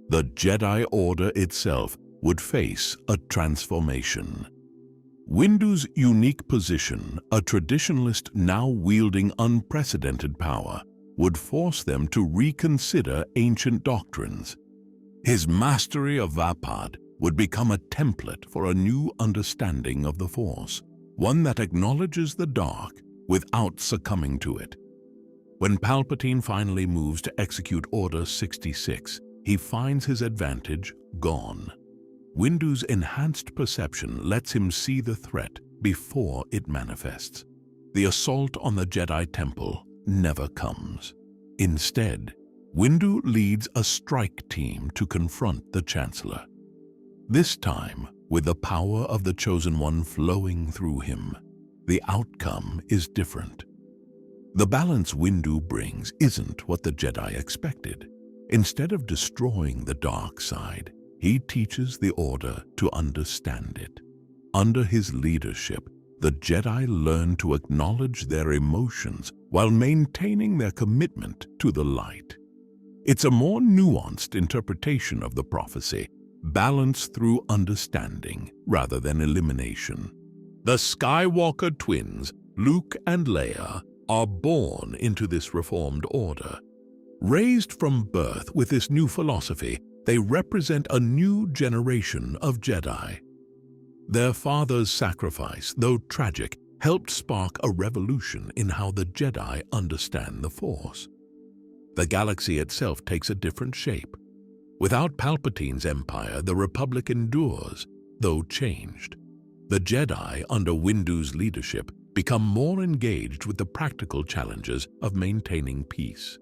The Jedi Order itself would face a transformation. Windu's unique position, a traditionalist now wielding unprecedented power, would force them to reconsider ancient doctrines. His mastery of Vaapad would become a template for a new understanding of the Force, one that acknowledges the dark without succumbing to it. When Palpatine finally moves to execute Order 66, he finds his advantage gone. Windu's enhanced perception lets him see the threat, before it manifests. The assault on the Jedi Temple never comes. Instead, Windu leads a strike team to confront the Chancellor. This time, with the power of the Chosen One flowing through him, the outcome is different. The balance Windu brings isn't what the Jedi expected. Instead of destroying the dark side, he teaches the Order to understand it. Under his leadership, the Jedi learn to acknowledge their emotions while maintaining their commitment to the light. It's a more nuanced interpretation of the prophecy, balanced through understanding rather than elimination. The Skywalker twins, Luke and Leia, are born into this reformed order. Raised from birth with this new philosophy, they represent a new generation of Jedi. Their father's sacrifice, though tragic, helped spark a revolution in how the Jedi understand the Force. The galaxy itself takes a different shape. Without Palpatine's empire, the Republic endures, though changed. The Jedi, under Windu's leadership, become more engaged with the practical challenges of maintaining peace.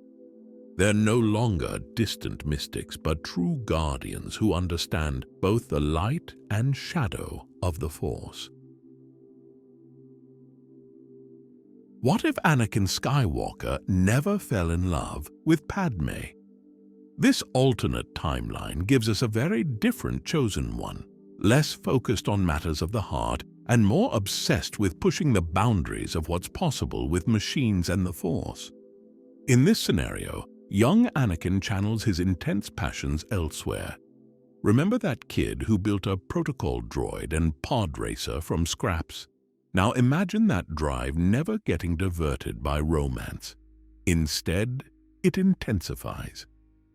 They're no longer distant mystics, but true guardians who understand both the light and shadow of the Force. What if Anakin Skywalker never fell in love with Padmé? This alternate timeline gives us a very different Chosen One, less focused on matters of the heart and more obsessed with pushing the boundaries of what's possible with machines and the Force. In this scenario, young Anakin channels his intense passions elsewhere. Remember that kid who built a protocol droid and pod racer from scraps? Now imagine that drive never getting diverted by romance. Instead, it intensifies.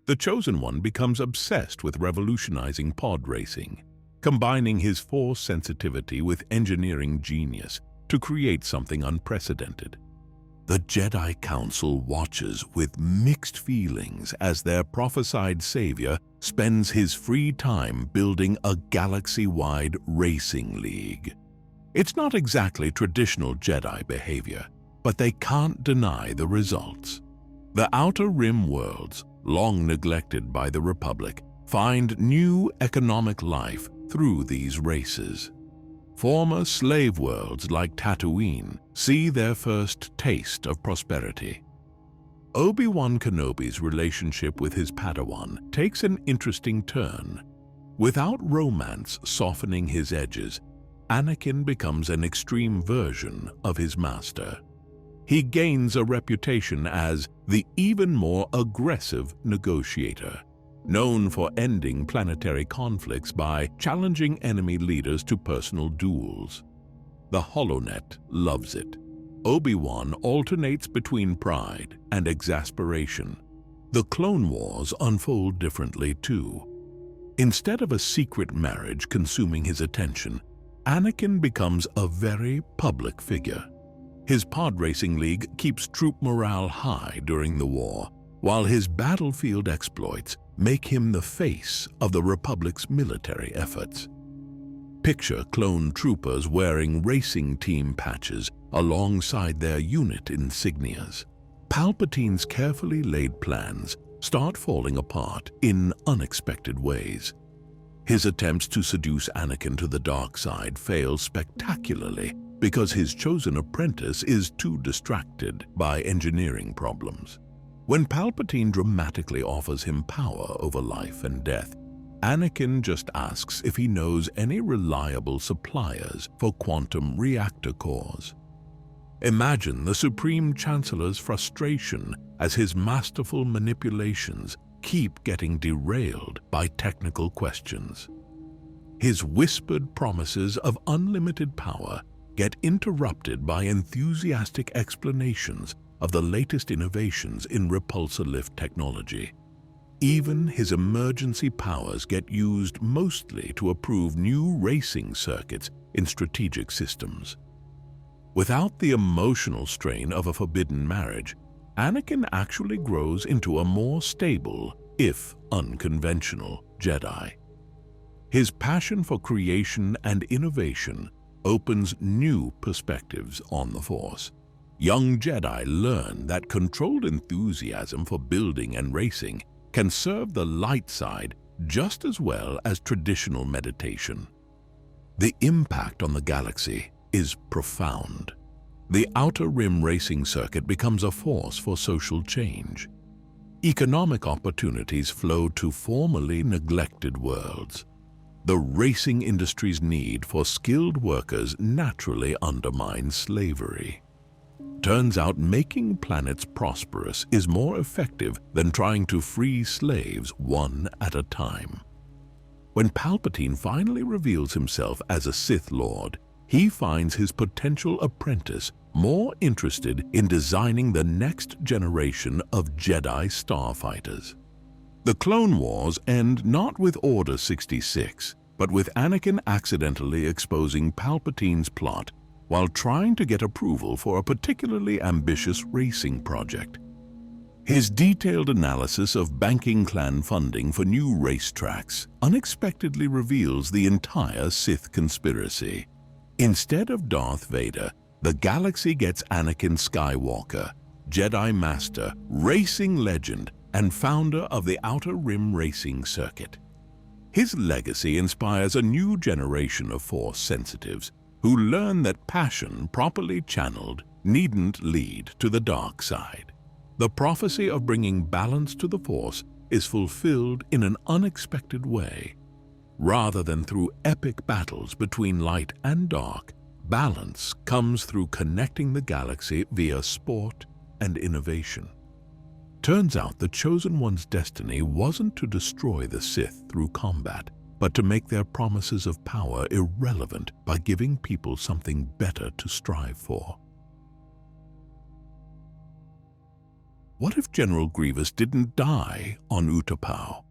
The Chosen One becomes obsessed with revolutionizing pod racing, combining his Force sensitivity with engineering genius to create something unprecedented. The Jedi Council watches with mixed feelings as their prophesied savior spends his free time building a galaxy-wide racing league. It's not exactly traditional Jedi behavior, but they can't deny the results. The Outer Rim worlds, long neglected by the Republic, find new economic life through these races. Former slave worlds like Tatooine see their first taste of prosperity. Obi-Wan Kenobi's relationship with his Padawan takes an interesting turn. Without romance softening his edges, Anakin becomes an extreme version of his master. He gains a reputation as the even more aggressive negotiator, known for ending planetary conflicts by challenging enemy leaders to personal duels. The HoloNet loves it. Obi-Wan alternates between pride and exasperation. The Clone Wars unfold differently too. Instead of a secret marriage consuming his attention, Anakin becomes a very public figure. His pod racing league keeps troop morale high during the war, while his battlefield exploits make him the face of the Republic's military efforts. Picture clone troopers wearing racing team patches alongside their unit insignias. Palpatine's carefully laid plans start falling apart in unexpected ways. His attempts to seduce Anakin to the dark side fail spectacularly because his chosen apprentice is too distracted by engineering problems. When Palpatine dramatically offers him power over life and death, Anakin just asks if he knows any reliable suppliers for quantum reactor cores. Imagine the Supreme Chancellor's frustration as his masterful manipulations keep getting derailed by technical questions. His whispered promises of unlimited power get interrupted by enthusiastic explanations of the latest innovations in repulsor lift technology. Even his emergency powers get used mostly to approve new racing circuits in strategic systems. Without the emotional strain of a forbidden marriage, Anakin actually grows into a more stable, if unconventional, Jedi. His passion for creation and innovation opens new perspectives on the Force. Young Jedi learn that controlled enthusiasm for building and racing can serve the light side just as well as traditional meditation. The impact on the galaxy is profound. The Outer Rim racing circuit becomes a force for social change. Economic opportunities flow to formerly neglected worlds. The racing industry's need for skilled workers naturally undermines slavery. Turns out making planets prosperous is more effective than trying to free slaves one at a time. When Palpatine finally reveals himself as a Sith Lord, he finds his potential apprentice more interested in designing the next generation of Jedi starfighters. The Clone Wars end not with Order 66, but with Anakin accidentally exposing Palpatine's plot while trying to get approval for a particularly ambitious racing project. His detailed analysis of banking clan funding for new racetracks unexpectedly reveals the entire Sith conspiracy. Instead of Darth Vader, the galaxy gets Anakin Skywalker, Jedi Master, racing legend, and founder of the Outer Rim racing circuit. His legacy inspires a new generation of Force sensitives who learn that passion properly channeled needn't lead to the dark side. The prophecy of bringing balance to the Force is fulfilled in an unexpected way. Rather than through epic battles between light and dark, balance comes through connecting the galaxy via sport and innovation. Turns out the Chosen One's destiny wasn't to destroy the Sith through combat, but to make their promises of power irrelevant by giving people something better to strive for. What if General Grievous didn't die on Utapau?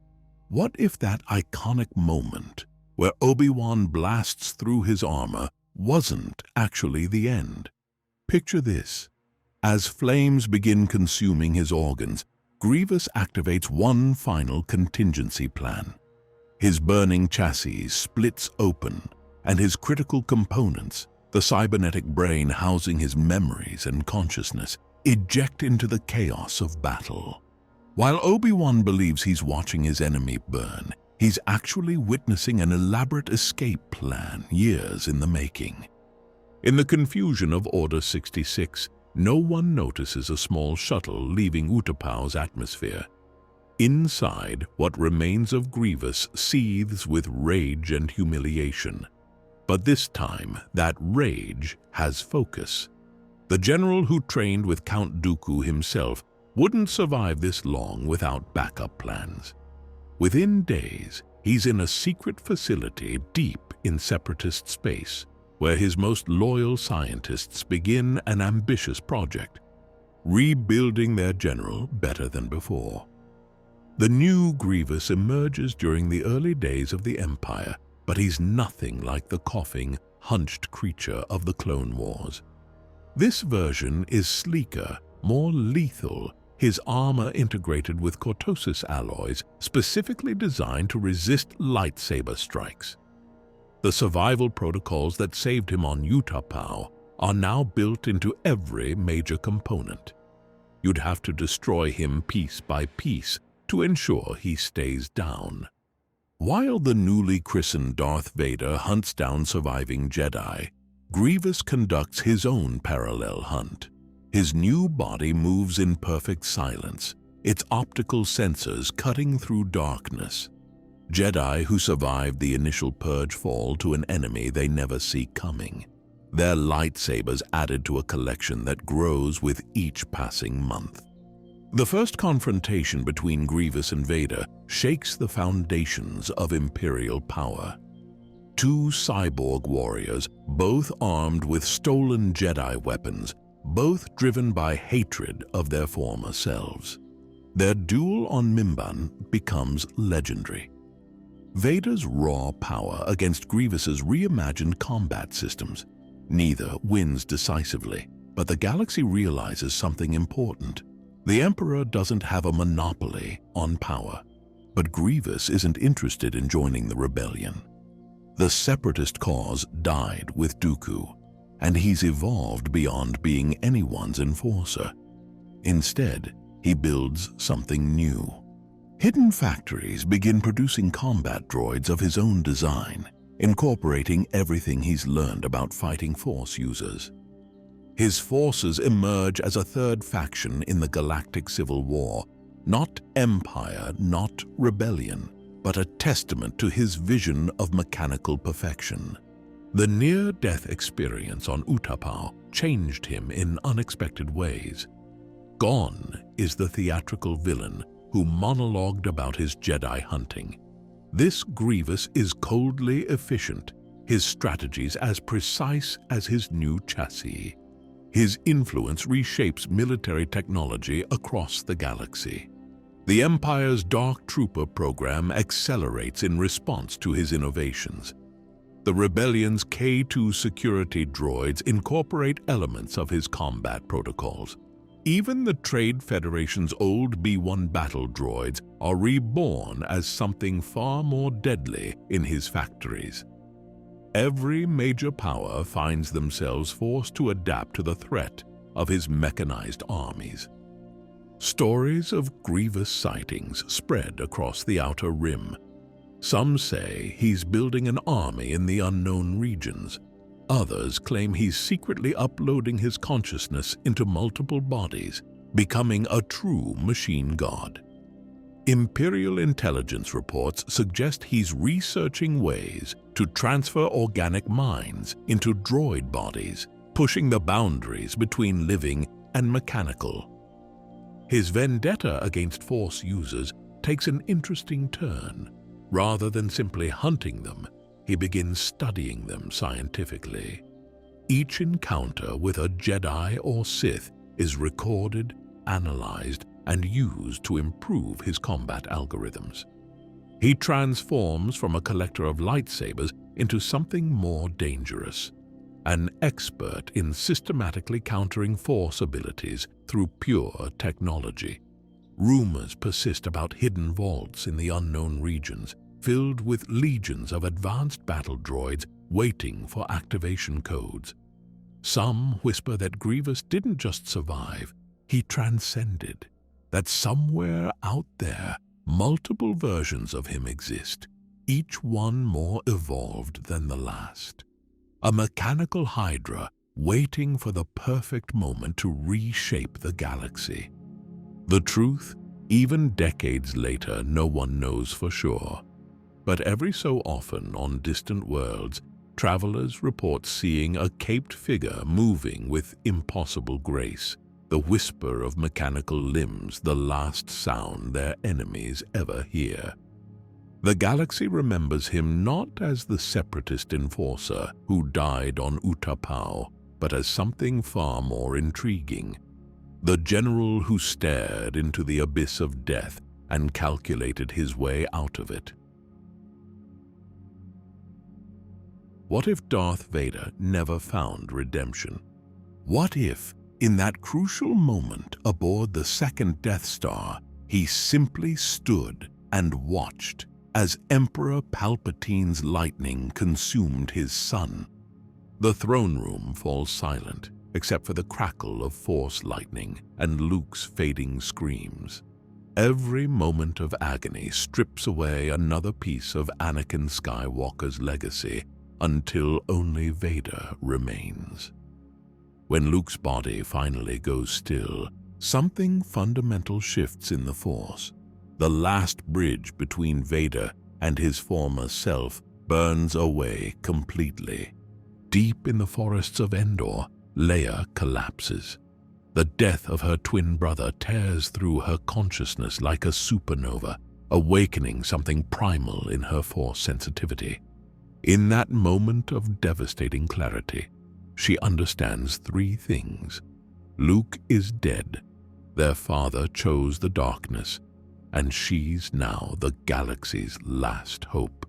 What if that iconic moment where Obi-Wan blasts through his armor wasn't actually the end? Picture this. As flames begin consuming his organs, Grievous activates one final contingency plan. His burning chassis splits open, and his critical components, the cybernetic brain housing his memories and consciousness, eject into the chaos of battle. While Obi-Wan believes he's watching his enemy burn, he's actually witnessing an elaborate escape plan years in the making. In the confusion of Order 66, no one notices a small shuttle leaving Utapau's atmosphere. Inside, what remains of Grievous seethes with rage and humiliation. But this time, that rage has focus. The general who trained with Count Dooku himself wouldn't survive this long without backup plans. Within days, he's in a secret facility deep in Separatist space, where his most loyal scientists begin an ambitious project, rebuilding their general better than before. The new Grievous emerges during the early days of the Empire, but he's nothing like the coughing, hunched creature of the Clone Wars. This version is sleeker, more lethal, his armor integrated with cortosis alloys specifically designed to resist lightsaber strikes. The survival protocols that saved him on Utapau are now built into every major component. You'd have to destroy him piece by piece to ensure he stays down. While the newly christened Darth Vader hunts down surviving Jedi, Grievous conducts his own parallel hunt. His new body moves in perfect silence, its optical sensors cutting through darkness. Jedi who survived the initial purge fall to an enemy they never see coming. Their lightsabers added to a collection that grows with each passing month. The first confrontation between Grievous and Vader shakes the foundations of Imperial power. Two cyborg warriors, both armed with stolen Jedi weapons, both driven by hatred of their former selves. Their duel on Mimban becomes legendary. Vader's raw power against Grievous's reimagined combat systems. Neither wins decisively, but the galaxy realizes something important. The Emperor doesn't have a monopoly on power, but Grievous isn't interested in joining the rebellion. The Separatist cause died with Dooku, and he's evolved beyond being anyone's enforcer. Instead, he builds something new. Hidden Factories begin producing combat droids of his own design, incorporating everything he's learned about fighting Force users. His forces emerge as a third faction in the galactic civil war, not empire, not rebellion, but a testament to his vision of mechanical perfection. The near-death experience on Utapau changed him in unexpected ways. Gon is the theatrical villain who monologued about his Jedi hunting. This Grievous is coldly efficient, his strategies as precise as his new chassis. His influence reshapes military technology across the galaxy. The Empire's Dark Trooper program accelerates in response to his innovations. The Rebellion's K2 security droids incorporate elements of his combat protocols. Even the Trade Federation's old B-1 battle droids are reborn as something far more deadly in his factories. Every major power finds themselves forced to adapt to the threat of his mechanized armies. Stories of Grievous sightings spread across the Outer Rim. Some say he's building an army in the unknown regions. Others claim he's secretly uploading his consciousness into multiple bodies, becoming a true machine god. Imperial intelligence reports suggest he's researching ways to transfer organic minds into droid bodies, pushing the boundaries between living and mechanical. His vendetta against Force users takes an interesting turn. Rather than simply hunting them, he begins studying them scientifically. Each encounter with a Jedi or Sith is recorded, analyzed, and used to improve his combat algorithms. He transforms from a collector of lightsabers into something more dangerous, an expert in systematically countering Force abilities through pure technology. Rumors persist about hidden vaults in the unknown regions, filled with legions of advanced battle droids waiting for activation codes. Some whisper that Grievous didn't just survive, he transcended, that somewhere out there, multiple versions of him exist, each one more evolved than the last. A mechanical hydra waiting for the perfect moment to reshape the galaxy. The truth, even decades later, no one knows for sure. But every so often on distant worlds, travelers report seeing a caped figure moving with impossible grace, the whisper of mechanical limbs, the last sound their enemies ever hear. The galaxy remembers him not as the Separatist enforcer who died on Utapau, but as something far more intriguing. The general who stared into the abyss of death and calculated his way out of it. What if Darth Vader never found redemption? What if, in that crucial moment aboard the second Death Star, he simply stood and watched as Emperor Palpatine's lightning consumed his son? The throne room falls silent, except for the crackle of Force lightning and Luke's fading screams. Every moment of agony strips away another piece of Anakin Skywalker's legacy, until only Vader remains. When Luke's body finally goes still, something fundamental shifts in the Force. The last bridge between Vader and his former self burns away completely. Deep in the forests of Endor, Leia collapses. The death of her twin brother tears through her consciousness like a supernova, awakening something primal in her Force sensitivity. In that moment of devastating clarity, she understands three things. Luke is dead. Their father chose the darkness, and she's now the galaxy's last hope.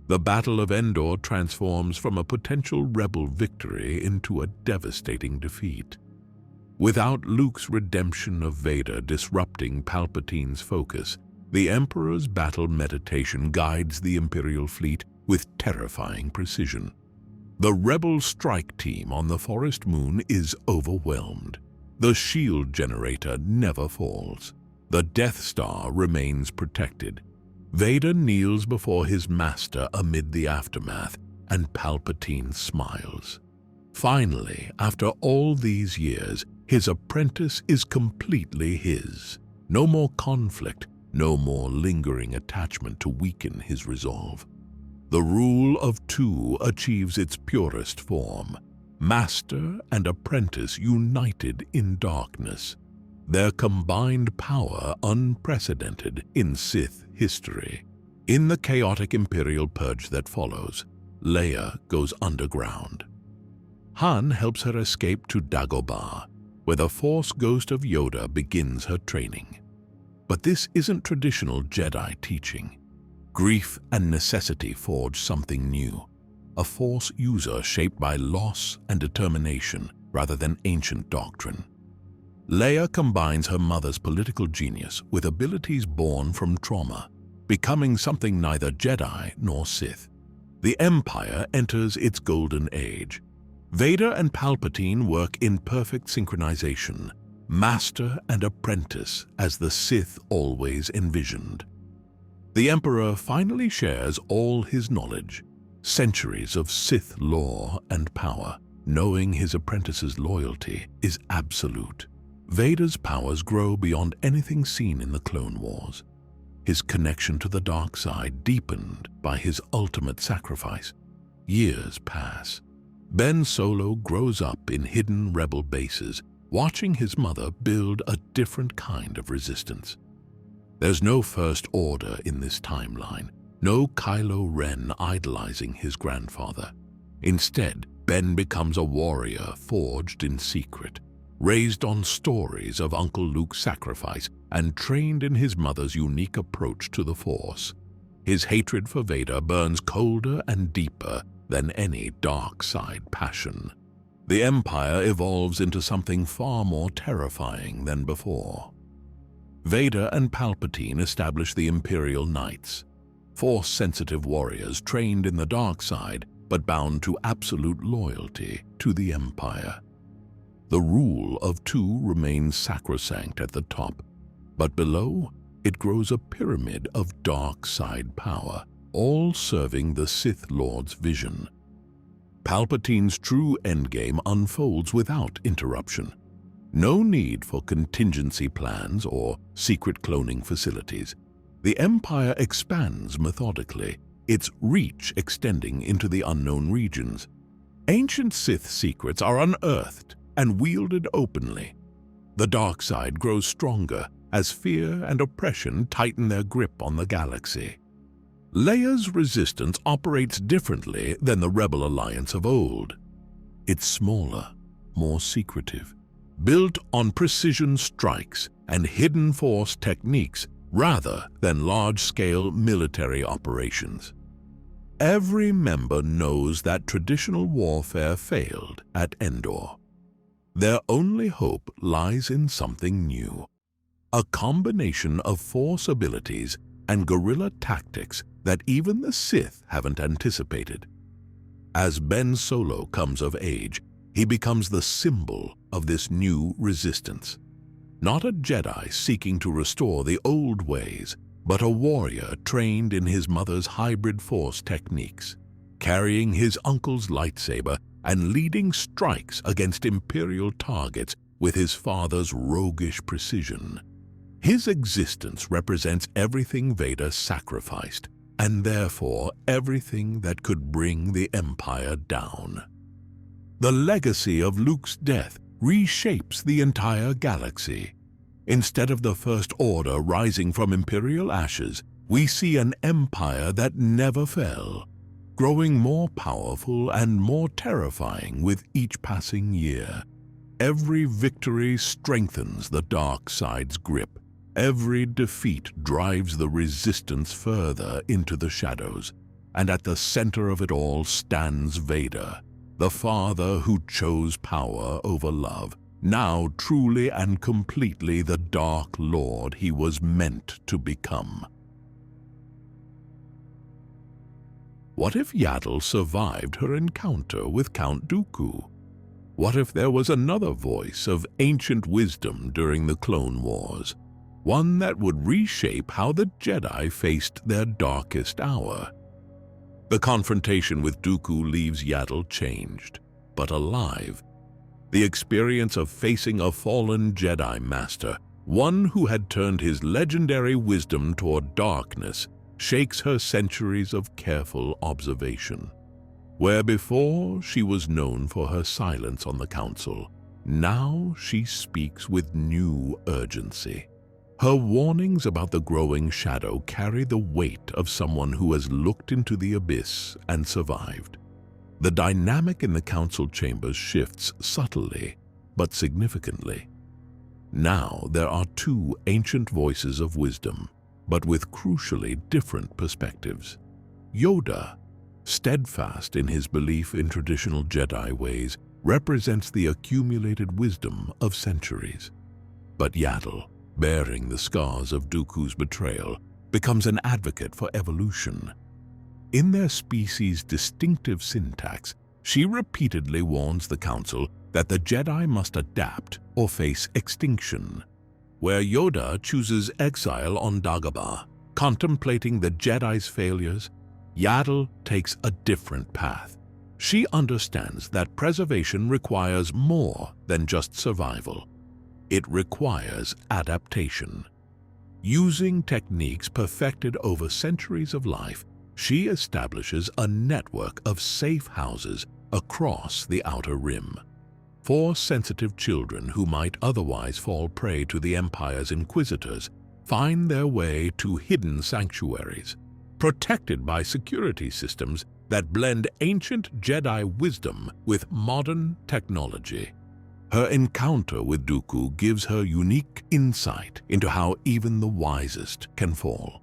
The Battle of Endor transforms from a potential rebel victory into a devastating defeat. Without Luke's redemption of Vader disrupting Palpatine's focus, the Emperor's battle meditation guides the Imperial fleet with terrifying precision. The rebel strike team on the forest moon is overwhelmed. The shield generator never falls. The Death Star remains protected. Vader kneels before his master amid the aftermath, and Palpatine smiles. Finally, after all these years, his apprentice is completely his. No more conflict, no more lingering attachment to weaken his resolve. The rule of two achieves its purest form. Master and apprentice united in darkness. Their combined power unprecedented in Sith history. In the chaotic Imperial purge that follows, Leia goes underground. Han helps her escape to Dagobah, where the Force ghost of Yoda begins her training. But this isn't traditional Jedi teaching. Grief and necessity forge something new, a Force user shaped by loss and determination rather than ancient doctrine. Leia combines her mother's political genius with abilities born from trauma, becoming something neither Jedi nor Sith. The Empire enters its golden age. Vader and Palpatine work in perfect synchronization, master and apprentice as the Sith always envisioned. The Emperor finally shares all his knowledge, centuries of Sith lore and power, knowing his apprentice's loyalty is absolute. Vader's powers grow beyond anything seen in the Clone Wars. His connection to the dark side deepened by his ultimate sacrifice. Years pass. Ben Solo grows up in hidden rebel bases, watching his mother build a different kind of resistance. There's no First Order in this timeline, no Kylo Ren idolizing his grandfather. Instead, Ben becomes a warrior forged in secret, raised on stories of Uncle Luke's sacrifice and trained in his mother's unique approach to the Force. His hatred for Vader burns colder and deeper than any dark side passion. The Empire evolves into something far more terrifying than before. Vader and Palpatine establish the Imperial Knights, Force-sensitive warriors trained in the dark side but bound to absolute loyalty to the Empire. The rule of two remains sacrosanct at the top, but below it grows a pyramid of dark side power, all serving the Sith Lord's vision. Palpatine's true endgame unfolds without interruption. No need for contingency plans or secret cloning facilities. The Empire expands methodically, its reach extending into the unknown regions. Ancient Sith secrets are unearthed and wielded openly. The dark side grows stronger as fear and oppression tighten their grip on the galaxy. Leia's resistance operates differently than the Rebel Alliance of old. It's smaller, more secretive, built on precision strikes and hidden Force techniques rather than large-scale military operations. Every member knows that traditional warfare failed at Endor. Their only hope lies in something new, a combination of Force abilities and guerrilla tactics that even the Sith haven't anticipated. As Ben Solo comes of age, he becomes the symbol of this new resistance. Not a Jedi seeking to restore the old ways, but a warrior trained in his mother's hybrid Force techniques, carrying his uncle's lightsaber and leading strikes against Imperial targets with his father's roguish precision. His existence represents everything Vader sacrificed, and therefore everything that could bring the Empire down. The legacy of Luke's death reshapes the entire galaxy. Instead of the First Order rising from Imperial ashes, we see an empire that never fell, growing more powerful and more terrifying with each passing year. Every victory strengthens the dark side's grip. Every defeat drives the resistance further into the shadows, and at the center of it all stands Vader, the father who chose power over love, now truly and completely the Dark Lord he was meant to become. What if Yaddle survived her encounter with Count Dooku? What if there was another voice of ancient wisdom during the Clone Wars? One that would reshape how the Jedi faced their darkest hour. The confrontation with Dooku leaves Yaddle changed, but alive. The experience of facing a fallen Jedi Master, one who had turned his legendary wisdom toward darkness, shakes her centuries of careful observation. Where before she was known for her silence on the Council, now she speaks with new urgency. Her warnings about the growing shadow carry the weight of someone who has looked into the abyss and survived. The dynamic in the council chambers shifts subtly, but significantly. Now there are two ancient voices of wisdom, but with crucially different perspectives. Yoda, steadfast in his belief in traditional Jedi ways, represents the accumulated wisdom of centuries. But Yaddle, bearing the scars of Dooku's betrayal, becomes an advocate for evolution. In their species' distinctive syntax, she repeatedly warns the Council that the Jedi must adapt or face extinction. Where Yoda chooses exile on Dagobah, contemplating the Jedi's failures, Yaddle takes a different path. She understands that preservation requires more than just survival. It requires adaptation. Using techniques perfected over centuries of life, she establishes a network of safe houses across the Outer Rim. Force-sensitive children who might otherwise fall prey to the Empire's inquisitors find their way to hidden sanctuaries, protected by security systems that blend ancient Jedi wisdom with modern technology. Her encounter with Dooku gives her unique insight into how even the wisest can fall.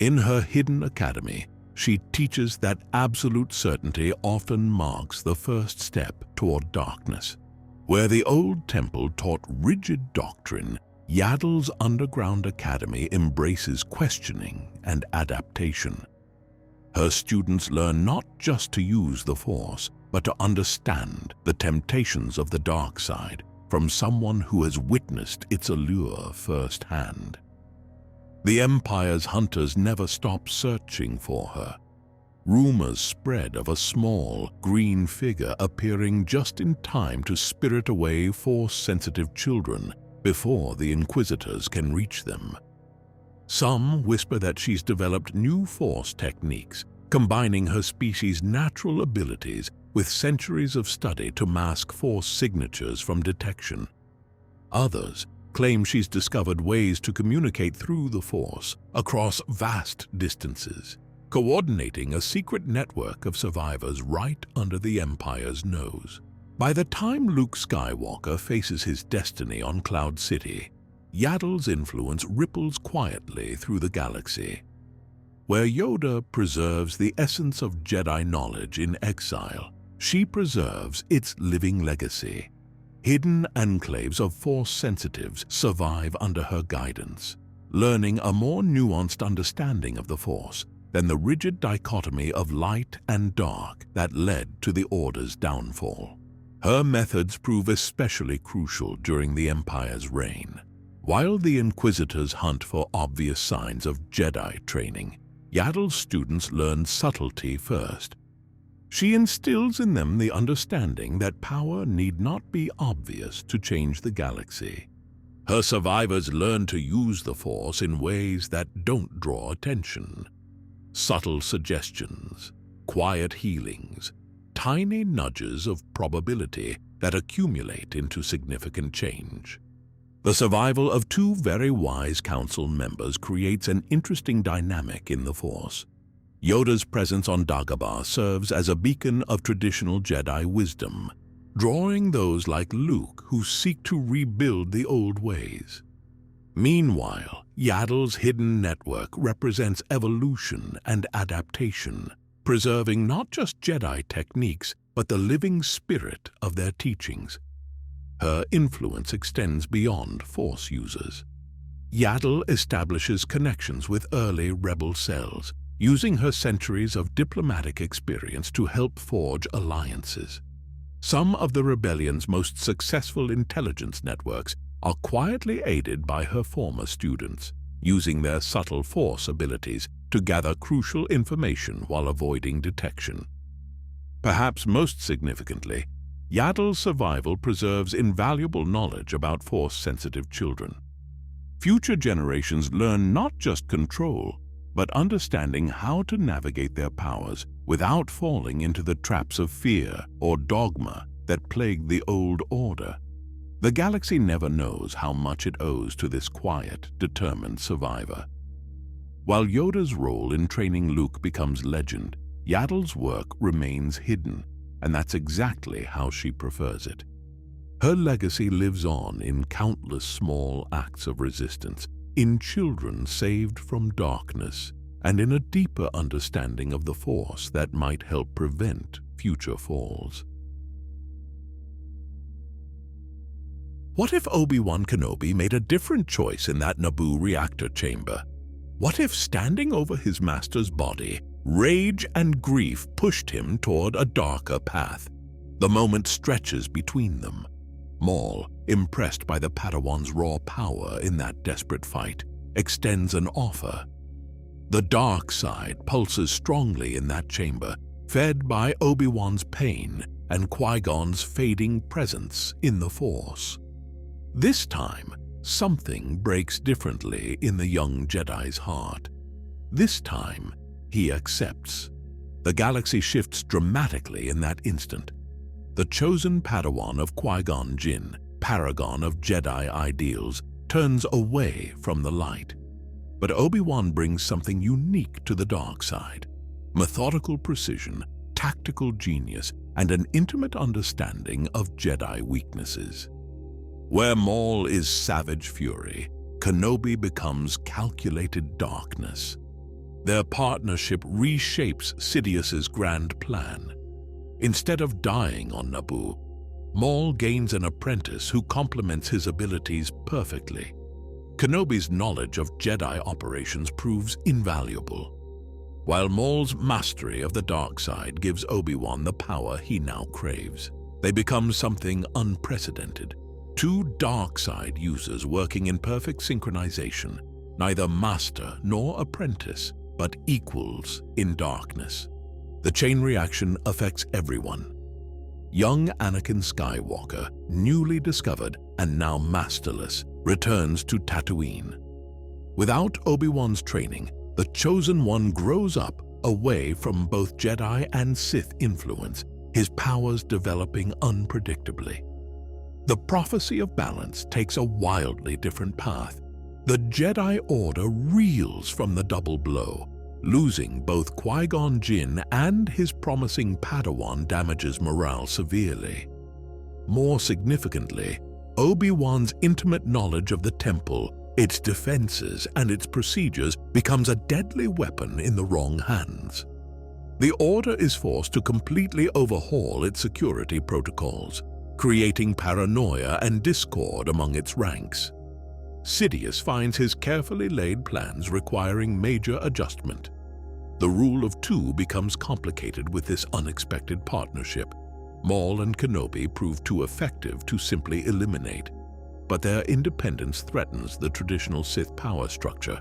In her hidden academy, she teaches that absolute certainty often marks the first step toward darkness. Where the old temple taught rigid doctrine, Yaddle's underground academy embraces questioning and adaptation. Her students learn not just to use the Force, but to understand the temptations of the dark side from someone who has witnessed its allure firsthand. The Empire's hunters never stop searching for her. Rumors spread of a small, green figure appearing just in time to spirit away Force-sensitive children before the Inquisitors can reach them. Some whisper that she's developed new Force techniques, combining her species' natural abilities with centuries of study to mask Force signatures from detection. Others claim she's discovered ways to communicate through the Force across vast distances, coordinating a secret network of survivors right under the Empire's nose. By the time Luke Skywalker faces his destiny on Cloud City, Yaddle's influence ripples quietly through the galaxy. Where Yoda preserves the essence of Jedi knowledge in exile, she preserves its living legacy. Hidden enclaves of Force sensitives survive under her guidance, learning a more nuanced understanding of the Force than the rigid dichotomy of light and dark that led to the Order's downfall. Her methods prove especially crucial during the Empire's reign. While the Inquisitors hunt for obvious signs of Jedi training, Yaddle's students learn subtlety first. She instills in them the understanding that power need not be obvious to change the galaxy. Her survivors learn to use the Force in ways that don't draw attention. Subtle suggestions, quiet healings, tiny nudges of probability that accumulate into significant change. The survival of two very wise council members creates an interesting dynamic in the Force. Yoda's presence on Dagobah serves as a beacon of traditional Jedi wisdom, drawing those like Luke who seek to rebuild the old ways. Meanwhile, Yaddle's hidden network represents evolution and adaptation, preserving not just Jedi techniques, but the living spirit of their teachings. Her influence extends beyond Force users. Yaddle establishes connections with early rebel cells, using her centuries of diplomatic experience to help forge alliances. Some of the rebellion's most successful intelligence networks are quietly aided by her former students, using their subtle force abilities to gather crucial information while avoiding detection. Perhaps most significantly, Yaddle Survival preserves invaluable knowledge about Force-sensitive children. Future generations learn not just control, but understanding how to navigate their powers without falling into the traps of fear or dogma that plagued the old order. The galaxy never knows how much it owes to this quiet, determined survivor. While Yoda's role in training Luke becomes legend, Yaddle's work remains hidden, and that's exactly how she prefers it. Her legacy lives on in countless small acts of resistance, in children saved from darkness, and in a deeper understanding of the Force that might help prevent future falls. What if Obi-Wan Kenobi made a different choice in that Naboo reactor chamber? What if, standing over his master's body, rage and grief pushed him toward a darker path? The moment stretches between them. Maul, impressed by the Padawan's raw power in that desperate fight, extends an offer. The dark side pulses strongly in that chamber, fed by Obi-Wan's pain and Qui-Gon's fading presence in the Force. This time, something breaks differently in the young Jedi's heart. This time, he accepts. The galaxy shifts dramatically in that instant. The chosen Padawan of Qui-Gon Jinn, paragon of Jedi ideals, turns away from the light. But Obi-Wan brings something unique to the dark side: methodical precision, tactical genius, and an intimate understanding of Jedi weaknesses. Where Maul is savage fury, Kenobi becomes calculated darkness. Their partnership reshapes Sidious's grand plan. Instead of dying on Naboo, Maul gains an apprentice who complements his abilities perfectly. Kenobi's knowledge of Jedi operations proves invaluable, while Maul's mastery of the dark side gives Obi-Wan the power he now craves. They become something unprecedented. Two dark side users working in perfect synchronization, neither master nor apprentice, but equals in darkness. The chain reaction affects everyone. Young Anakin Skywalker, newly discovered and now masterless, returns to Tatooine. Without Obi-Wan's training, the Chosen One grows up away from both Jedi and Sith influence, his powers developing unpredictably. The prophecy of balance takes a wildly different path. The Jedi Order reels from the double blow. Losing both Qui-Gon Jinn and his promising Padawan damages morale severely. More significantly, Obi-Wan's intimate knowledge of the temple, its defenses, and its procedures becomes a deadly weapon in the wrong hands. The Order is forced to completely overhaul its security protocols, creating paranoia and discord among its ranks. Sidious finds his carefully laid plans requiring major adjustment. The rule of two becomes complicated with this unexpected partnership. Maul and Kenobi prove too effective to simply eliminate, but their independence threatens the traditional Sith power structure.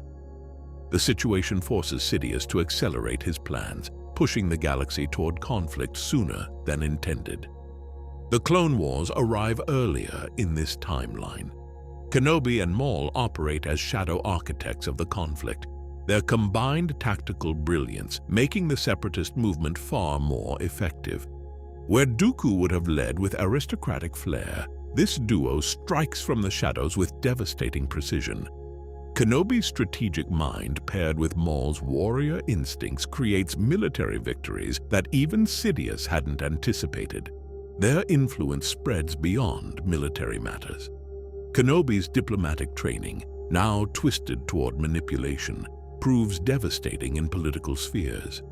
The situation forces Sidious to accelerate his plans, pushing the galaxy toward conflict sooner than intended. The Clone Wars arrive earlier in this timeline. Kenobi and Maul operate as shadow architects of the conflict, their combined tactical brilliance making the Separatist movement far more effective. Where Dooku would have led with aristocratic flair, this duo strikes from the shadows with devastating precision. Kenobi's strategic mind paired with Maul's warrior instincts creates military victories that even Sidious hadn't anticipated. Their influence spreads beyond military matters. Kenobi's diplomatic training, now twisted toward manipulation, proves devastating in political spheres.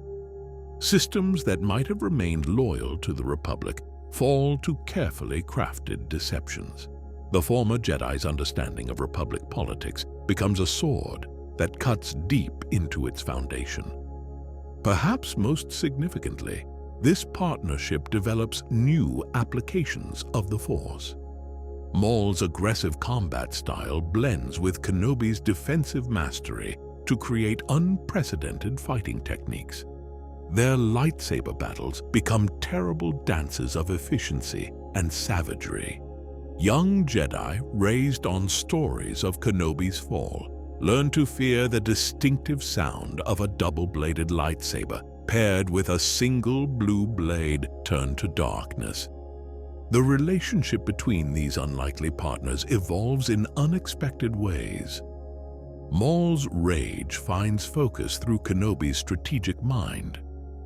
Systems that might have remained loyal to the Republic fall to carefully crafted deceptions. The former Jedi's understanding of Republic politics becomes a sword that cuts deep into its foundation. Perhaps most significantly, this partnership develops new applications of the Force. Maul's aggressive combat style blends with Kenobi's defensive mastery to create unprecedented fighting techniques. Their lightsaber battles become terrible dances of efficiency and savagery. Young Jedi, raised on stories of Kenobi's fall, learn to fear the distinctive sound of a double-bladed lightsaber paired with a single blue blade turned to darkness. The relationship between these unlikely partners evolves in unexpected ways. Maul's rage finds focus through Kenobi's strategic mind,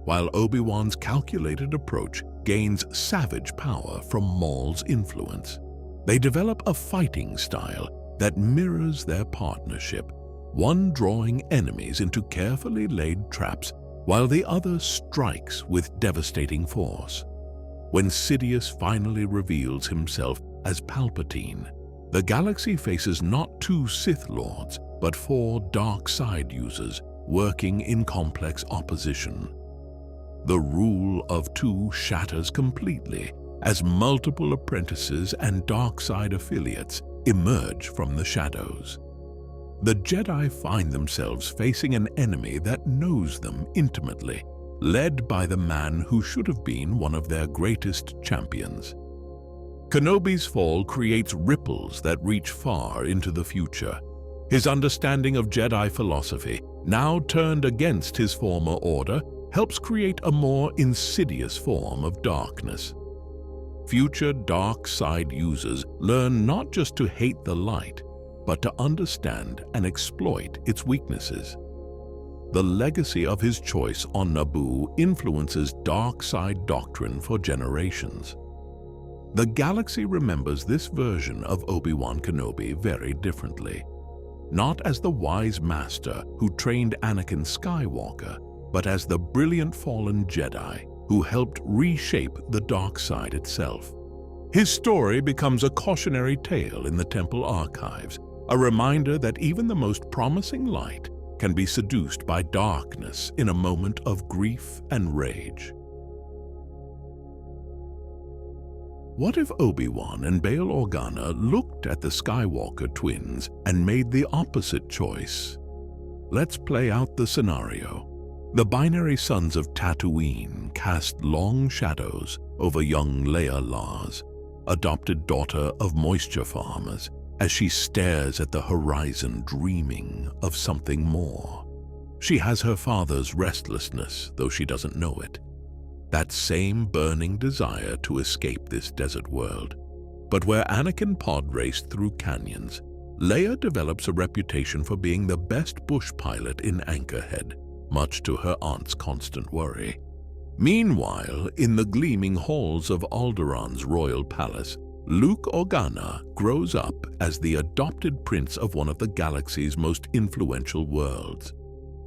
while Obi-Wan's calculated approach gains savage power from Maul's influence. They develop a fighting style that mirrors their partnership, one drawing enemies into carefully laid traps, while the other strikes with devastating force. When Sidious finally reveals himself as Palpatine, the galaxy faces not two Sith Lords, but four dark side users working in complex opposition. The rule of two shatters completely as multiple apprentices and dark side affiliates emerge from the shadows. The Jedi find themselves facing an enemy that knows them intimately, led by the man who should have been one of their greatest champions. Kenobi's fall creates ripples that reach far into the future. His understanding of Jedi philosophy, now turned against his former order, helps create a more insidious form of darkness. Future dark side users learn not just to hate the light, but to understand and exploit its weaknesses. The legacy of his choice on Naboo influences dark side doctrine for generations. The galaxy remembers this version of Obi-Wan Kenobi very differently. Not as the wise master who trained Anakin Skywalker, but as the brilliant fallen Jedi who helped reshape the dark side itself. His story becomes a cautionary tale in the Temple archives, a reminder that even the most promising light can be seduced by darkness in a moment of grief and rage. What if Obi-Wan and Bail Organa looked at the Skywalker twins and made the opposite choice? Let's play out the scenario. The binary sons of Tatooine cast long shadows over young Leia Lars, adopted daughter of moisture farmers, as she stares at the horizon dreaming of something more. She has her father's restlessness, though she doesn't know it. That same burning desire to escape this desert world. But where Anakin pod raced through canyons, Leia develops a reputation for being the best bush pilot in Anchorhead, much to her aunt's constant worry. Meanwhile, in the gleaming halls of Alderaan's royal palace, Luke Organa grows up as the adopted prince of one of the galaxy's most influential worlds.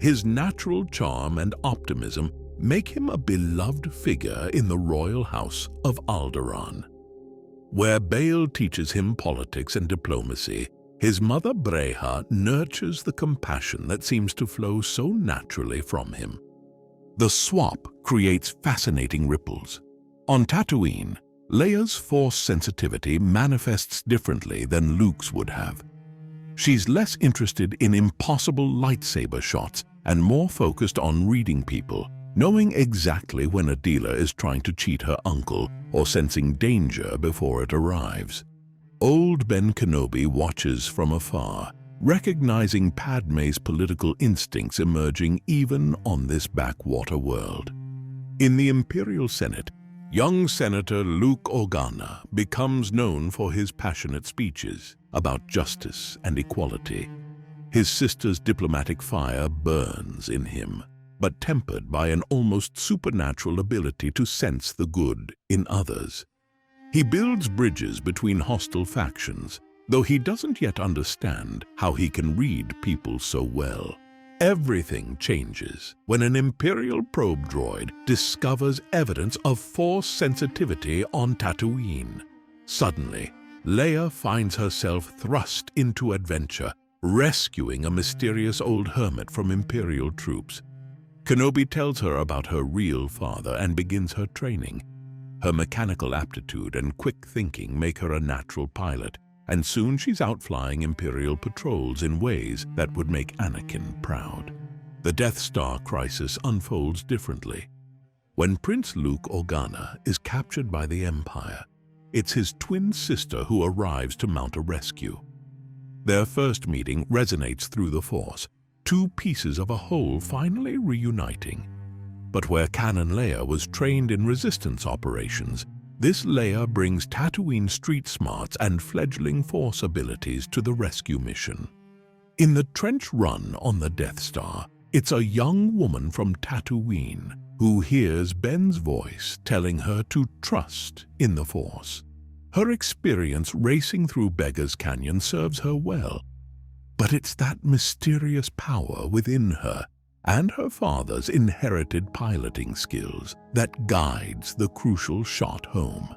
His natural charm and optimism make him a beloved figure in the royal house of Alderaan. Where Bail teaches him politics and diplomacy, his mother Breha nurtures the compassion that seems to flow so naturally from him. The swap creates fascinating ripples. On Tatooine, Leia's Force sensitivity manifests differently than Luke's would have. She's less interested in impossible lightsaber shots and more focused on reading people, knowing exactly when a dealer is trying to cheat her uncle or sensing danger before it arrives. Old Ben Kenobi watches from afar, recognizing Padmé's political instincts emerging even on this backwater world. In the Imperial Senate, young Senator Luke Organa becomes known for his passionate speeches about justice and equality. His sister's diplomatic fire burns in him, but tempered by an almost supernatural ability to sense the good in others. He builds bridges between hostile factions, though he doesn't yet understand how he can read people so well. Everything changes when an Imperial probe droid discovers evidence of Force sensitivity on Tatooine. Suddenly, Leia finds herself thrust into adventure, rescuing a mysterious old hermit from Imperial troops. Kenobi tells her about her real father and begins her training. Her mechanical aptitude and quick thinking make her a natural pilot, and soon she's out flying Imperial patrols in ways that would make Anakin proud. The Death Star crisis unfolds differently. When Prince Luke Organa is captured by the Empire, it's his twin sister who arrives to mount a rescue. Their first meeting resonates through the Force, two pieces of a whole finally reuniting. But where Canon Leia was trained in resistance operations, this Leia brings Tatooine street smarts and fledgling Force abilities to the rescue mission. In the trench run on the Death Star, it's a young woman from Tatooine who hears Ben's voice telling her to trust in the Force. Her experience racing through Beggar's Canyon serves her well, but it's that mysterious power within her and her father's inherited piloting skills that guides the crucial shot home.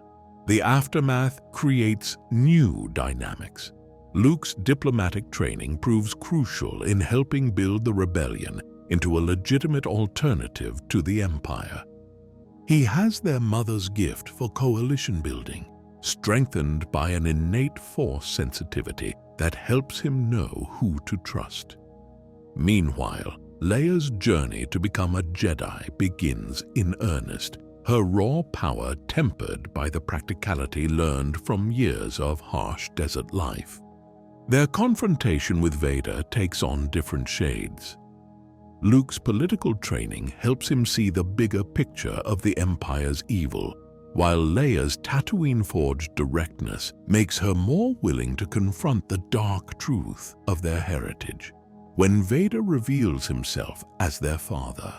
The aftermath creates new dynamics. Luke's diplomatic training proves crucial in helping build the rebellion into a legitimate alternative to the Empire. He has their mother's gift for coalition building, strengthened by an innate Force sensitivity that helps him know who to trust. Meanwhile, Leia's journey to become a Jedi begins in earnest, her raw power tempered by the practicality learned from years of harsh desert life. Their confrontation with Vader takes on different shades. Luke's political training helps him see the bigger picture of the Empire's evil, while Leia's Tatooine-forged directness makes her more willing to confront the dark truth of their heritage. When Vader reveals himself as their father,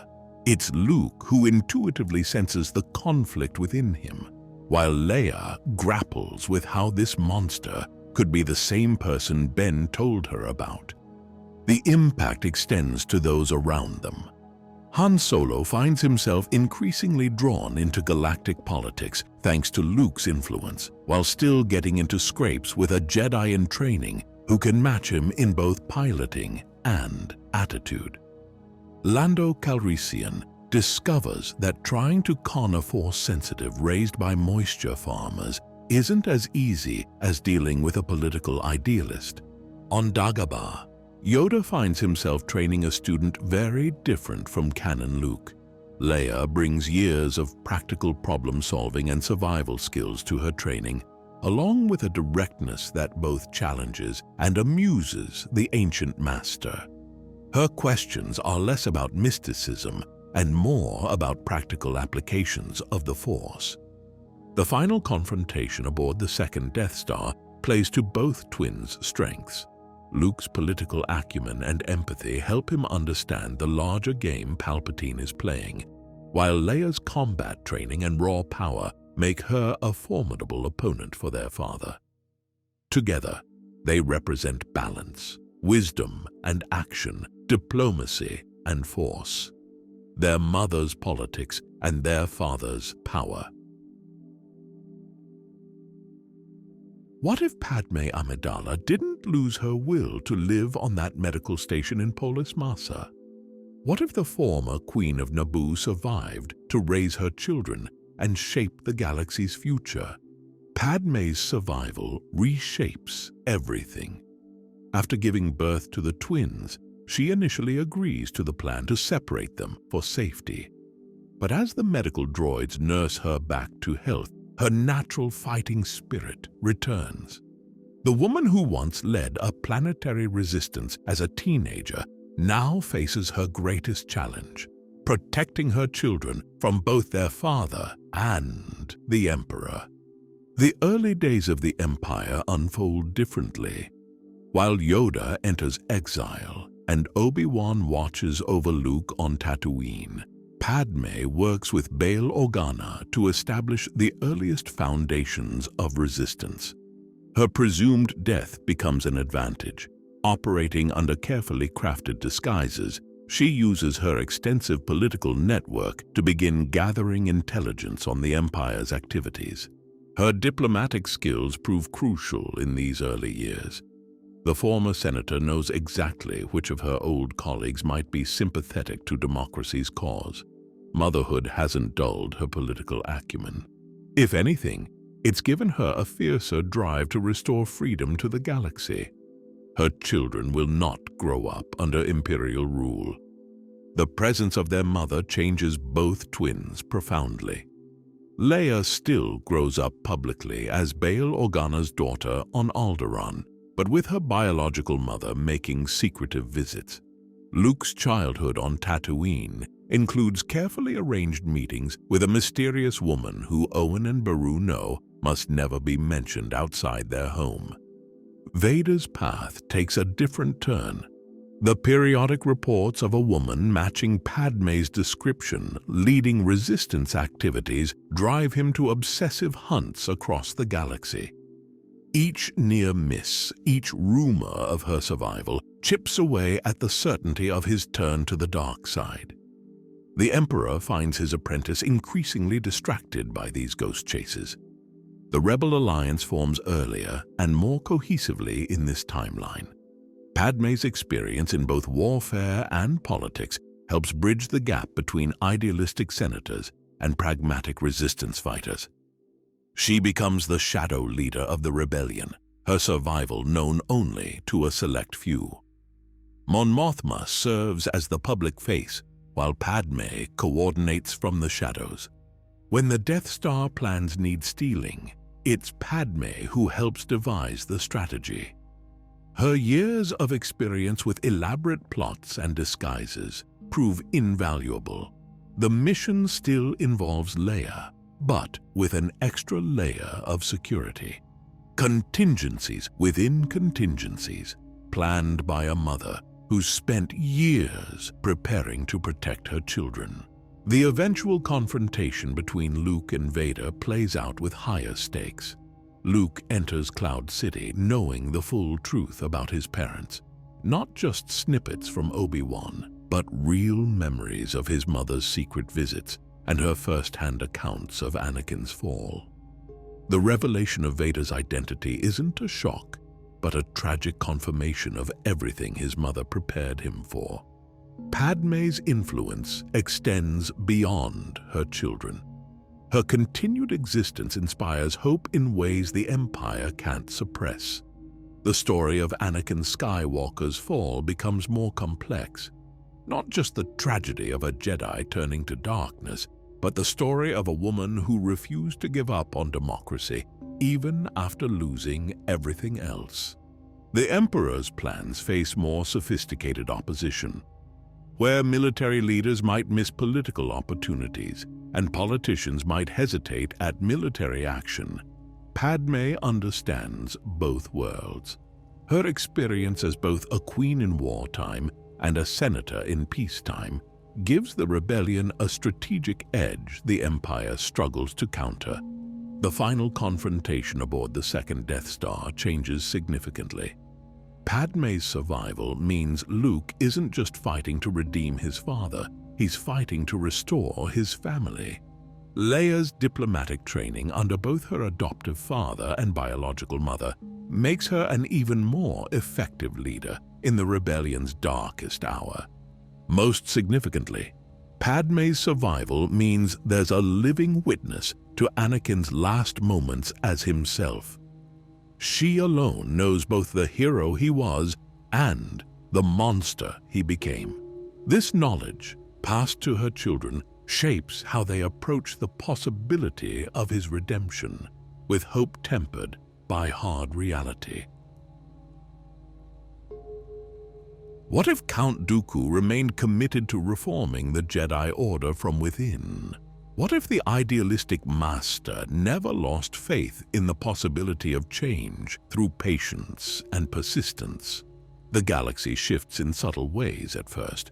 it's Luke who intuitively senses the conflict within him, while Leia grapples with how this monster could be the same person Ben told her about. The impact extends to those around them. Han Solo finds himself increasingly drawn into galactic politics thanks to Luke's influence, while still getting into scrapes with a Jedi in training who can match him in both piloting and attitude. Lando Calrissian discovers that trying to con a Force sensitive raised by moisture farmers isn't as easy as dealing with a political idealist. On Dagobah, Yoda finds himself training a student very different from canon Luke. Leia brings years of practical problem-solving and survival skills to her training, along with a directness that both challenges and amuses the ancient master. Her questions are less about mysticism and more about practical applications of the Force. The final confrontation aboard the second Death Star plays to both twins' strengths. Luke's political acumen and empathy help him understand the larger game Palpatine is playing, while Leia's combat training and raw power make her a formidable opponent for their father. Together, they represent balance, wisdom and action, diplomacy and force, their mother's politics and their father's power. What if Padmé Amidala didn't lose her will to live on that medical station in Polis Massa? What if the former Queen of Naboo survived to raise her children and shape the galaxy's future? Padmé's survival reshapes everything. After giving birth to the twins, she initially agrees to the plan to separate them for safety. But as the medical droids nurse her back to health, her natural fighting spirit returns. The woman who once led a planetary resistance as a teenager now faces her greatest challenge, protecting her children from both their father and the Emperor. The early days of the Empire unfold differently. While Yoda enters exile and Obi-Wan watches over Luke on Tatooine, Padmé works with Bail Organa to establish the earliest foundations of resistance. Her presumed death becomes an advantage. Operating under carefully crafted disguises, she uses her extensive political network to begin gathering intelligence on the Empire's activities. Her diplomatic skills prove crucial in these early years. The former senator knows exactly which of her old colleagues might be sympathetic to democracy's cause. Motherhood hasn't dulled her political acumen. If anything, it's given her a fiercer drive to restore freedom to the galaxy. Her children will not grow up under Imperial rule. The presence of their mother changes both twins profoundly. Leia still grows up publicly as Bail Organa's daughter on Alderaan, but with her biological mother making secretive visits. Luke's childhood on Tatooine includes carefully arranged meetings with a mysterious woman who Owen and Beru know must never be mentioned outside their home. Vader's path takes a different turn. The periodic reports of a woman matching Padmé's description leading resistance activities drive him to obsessive hunts across the galaxy. Each near miss, each rumor of her survival chips away at the certainty of his turn to the dark side. The Emperor finds his apprentice increasingly distracted by these ghost chases. The Rebel Alliance forms earlier and more cohesively in this timeline. Padmé's experience in both warfare and politics helps bridge the gap between idealistic senators and pragmatic resistance fighters. She becomes the shadow leader of the rebellion, her survival known only to a select few. Mon Mothma serves as the public face, while Padmé coordinates from the shadows. When the Death Star plans need stealing, it's Padmé who helps devise the strategy. Her years of experience with elaborate plots and disguises prove invaluable. The mission still involves Leia, but with an extra layer of security. Contingencies within contingencies, planned by a mother who spent years preparing to protect her children. The eventual confrontation between Luke and Vader plays out with higher stakes. Luke enters Cloud City knowing the full truth about his parents. Not just snippets from Obi-Wan, but real memories of his mother's secret visits and her first-hand accounts of Anakin's fall. The revelation of Vader's identity isn't a shock, but a tragic confirmation of everything his mother prepared him for. Padmé's influence extends beyond her children. Her continued existence inspires hope in ways the Empire can't suppress. The story of Anakin Skywalker's fall becomes more complex. Not just the tragedy of a Jedi turning to darkness, but the story of a woman who refused to give up on democracy, even after losing everything else. The Emperor's plans face more sophisticated opposition. Where military leaders might miss political opportunities and politicians might hesitate at military action, Padmé understands both worlds. Her experience as both a queen in wartime and a senator in peacetime gives the rebellion a strategic edge the Empire struggles to counter. The final confrontation aboard the second Death Star changes significantly. Padmé's survival means Luke isn't just fighting to redeem his father, he's fighting to restore his family. Leia's diplomatic training under both her adoptive father and biological mother makes her an even more effective leader in the rebellion's darkest hour. Most significantly, Padmé's survival means there's a living witness to Anakin's last moments as himself. She alone knows both the hero he was and the monster he became. This knowledge, passed to her children, shapes how they approach the possibility of his redemption, with hope tempered by hard reality. What if Count Dooku remained committed to reforming the Jedi Order from within? What if the idealistic master never lost faith in the possibility of change through patience and persistence? The galaxy shifts in subtle ways at first.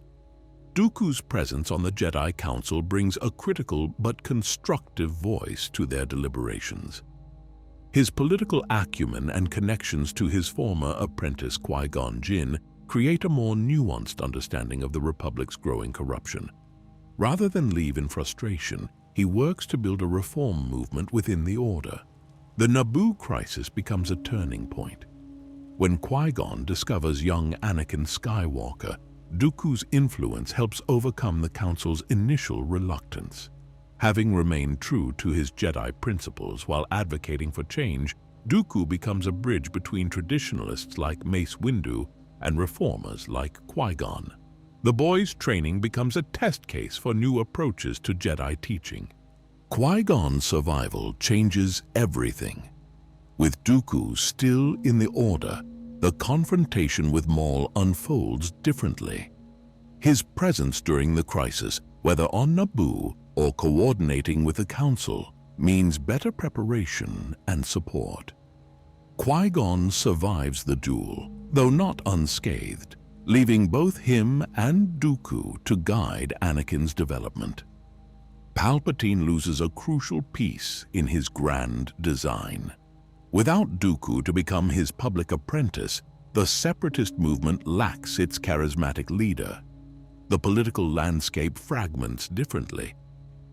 Dooku's presence on the Jedi Council brings a critical but constructive voice to their deliberations. His political acumen and connections to his former apprentice Qui-Gon Jinn create a more nuanced understanding of the Republic's growing corruption. Rather than leave in frustration, he works to build a reform movement within the Order. The Naboo crisis becomes a turning point. When Qui-Gon discovers young Anakin Skywalker, Dooku's influence helps overcome the Council's initial reluctance. Having remained true to his Jedi principles while advocating for change, Dooku becomes a bridge between traditionalists like Mace Windu and reformers like Qui-Gon. The boy's training becomes a test case for new approaches to Jedi teaching. Qui-Gon's survival changes everything. With Dooku still in the Order, the confrontation with Maul unfolds differently. His presence during the crisis, whether on Naboo or coordinating with the Council, means better preparation and support. Qui-Gon survives the duel, though not unscathed, leaving both him and Dooku to guide Anakin's development. Palpatine loses a crucial piece in his grand design. Without Dooku to become his public apprentice, the separatist movement lacks its charismatic leader. The political landscape fragments differently.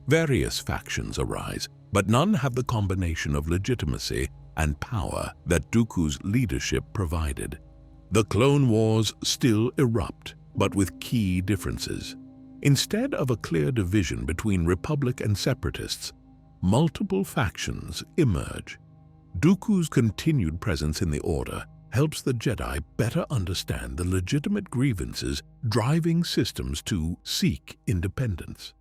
Various factions arise, but none have the combination of legitimacy and power that Dooku's leadership provided. The Clone Wars still erupt, but with key differences. Instead of a clear division between Republic and Separatists, multiple factions emerge. Dooku's continued presence in the Order helps the Jedi better understand the legitimate grievances driving systems to seek independence.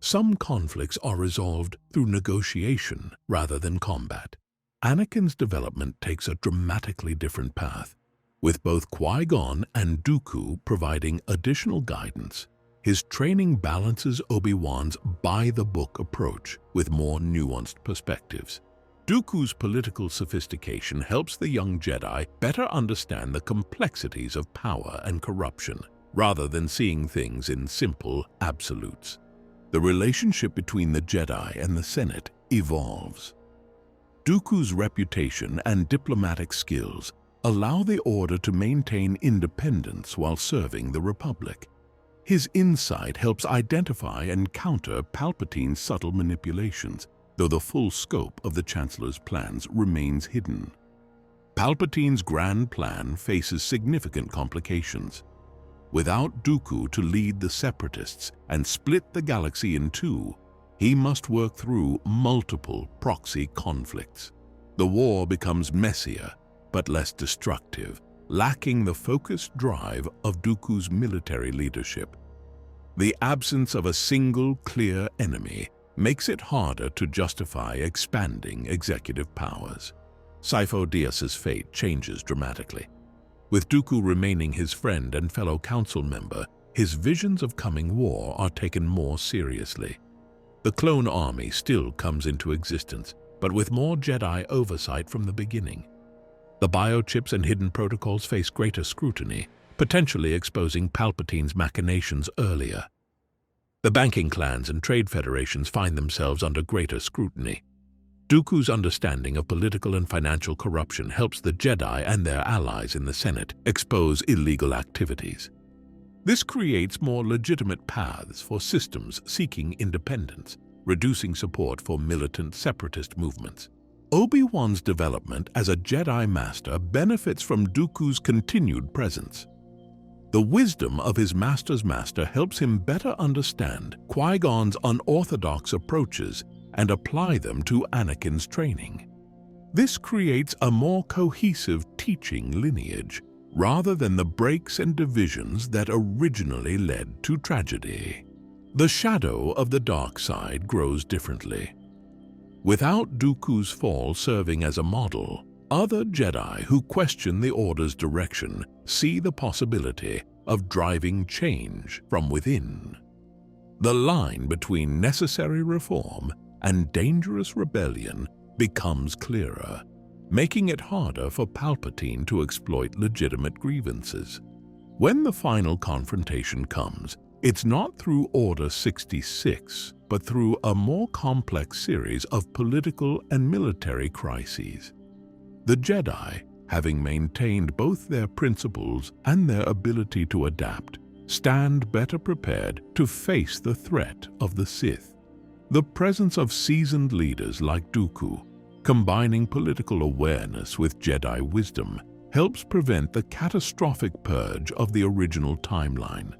Some conflicts are resolved through negotiation rather than combat. Anakin's development takes a dramatically different path, with both Qui-Gon and Dooku providing additional guidance. His training balances Obi-Wan's by-the-book approach with more nuanced perspectives. Dooku's political sophistication helps the young Jedi better understand the complexities of power and corruption, rather than seeing things in simple absolutes. The relationship between the Jedi and the Senate evolves. Dooku's reputation and diplomatic skills allow the Order to maintain independence while serving the Republic. His insight helps identify and counter Palpatine's subtle manipulations, though the full scope of the Chancellor's plans remains hidden. Palpatine's grand plan faces significant complications. Without Dooku to lead the Separatists and split the galaxy in two, he must work through multiple proxy conflicts. The war becomes messier, but less destructive, lacking the focused drive of Dooku's military leadership. The absence of a single clear enemy makes it harder to justify expanding executive powers. Sifo Dyas's fate changes dramatically. With Dooku remaining his friend and fellow council member, his visions of coming war are taken more seriously. The clone army still comes into existence, but with more Jedi oversight from the beginning. The biochips and hidden protocols face greater scrutiny, potentially exposing Palpatine's machinations earlier. The banking clans and trade federations find themselves under greater scrutiny. Dooku's understanding of political and financial corruption helps the Jedi and their allies in the Senate expose illegal activities. This creates more legitimate paths for systems seeking independence, reducing support for militant separatist movements. Obi-Wan's development as a Jedi Master benefits from Dooku's continued presence. The wisdom of his master's master helps him better understand Qui-Gon's unorthodox approaches and apply them to Anakin's training. This creates a more cohesive teaching lineage, rather than the breaks and divisions that originally led to tragedy. The shadow of the dark side grows differently. Without Dooku's fall serving as a model, other Jedi who question the Order's direction see the possibility of driving change from within. The line between necessary reform and dangerous rebellion becomes clearer, making it harder for Palpatine to exploit legitimate grievances. When the final confrontation comes, it's not through Order 66, but through a more complex series of political and military crises. The Jedi, having maintained both their principles and their ability to adapt, stand better prepared to face the threat of the Sith. The presence of seasoned leaders like Dooku, combining political awareness with Jedi wisdom, helps prevent the catastrophic purge of the original timeline.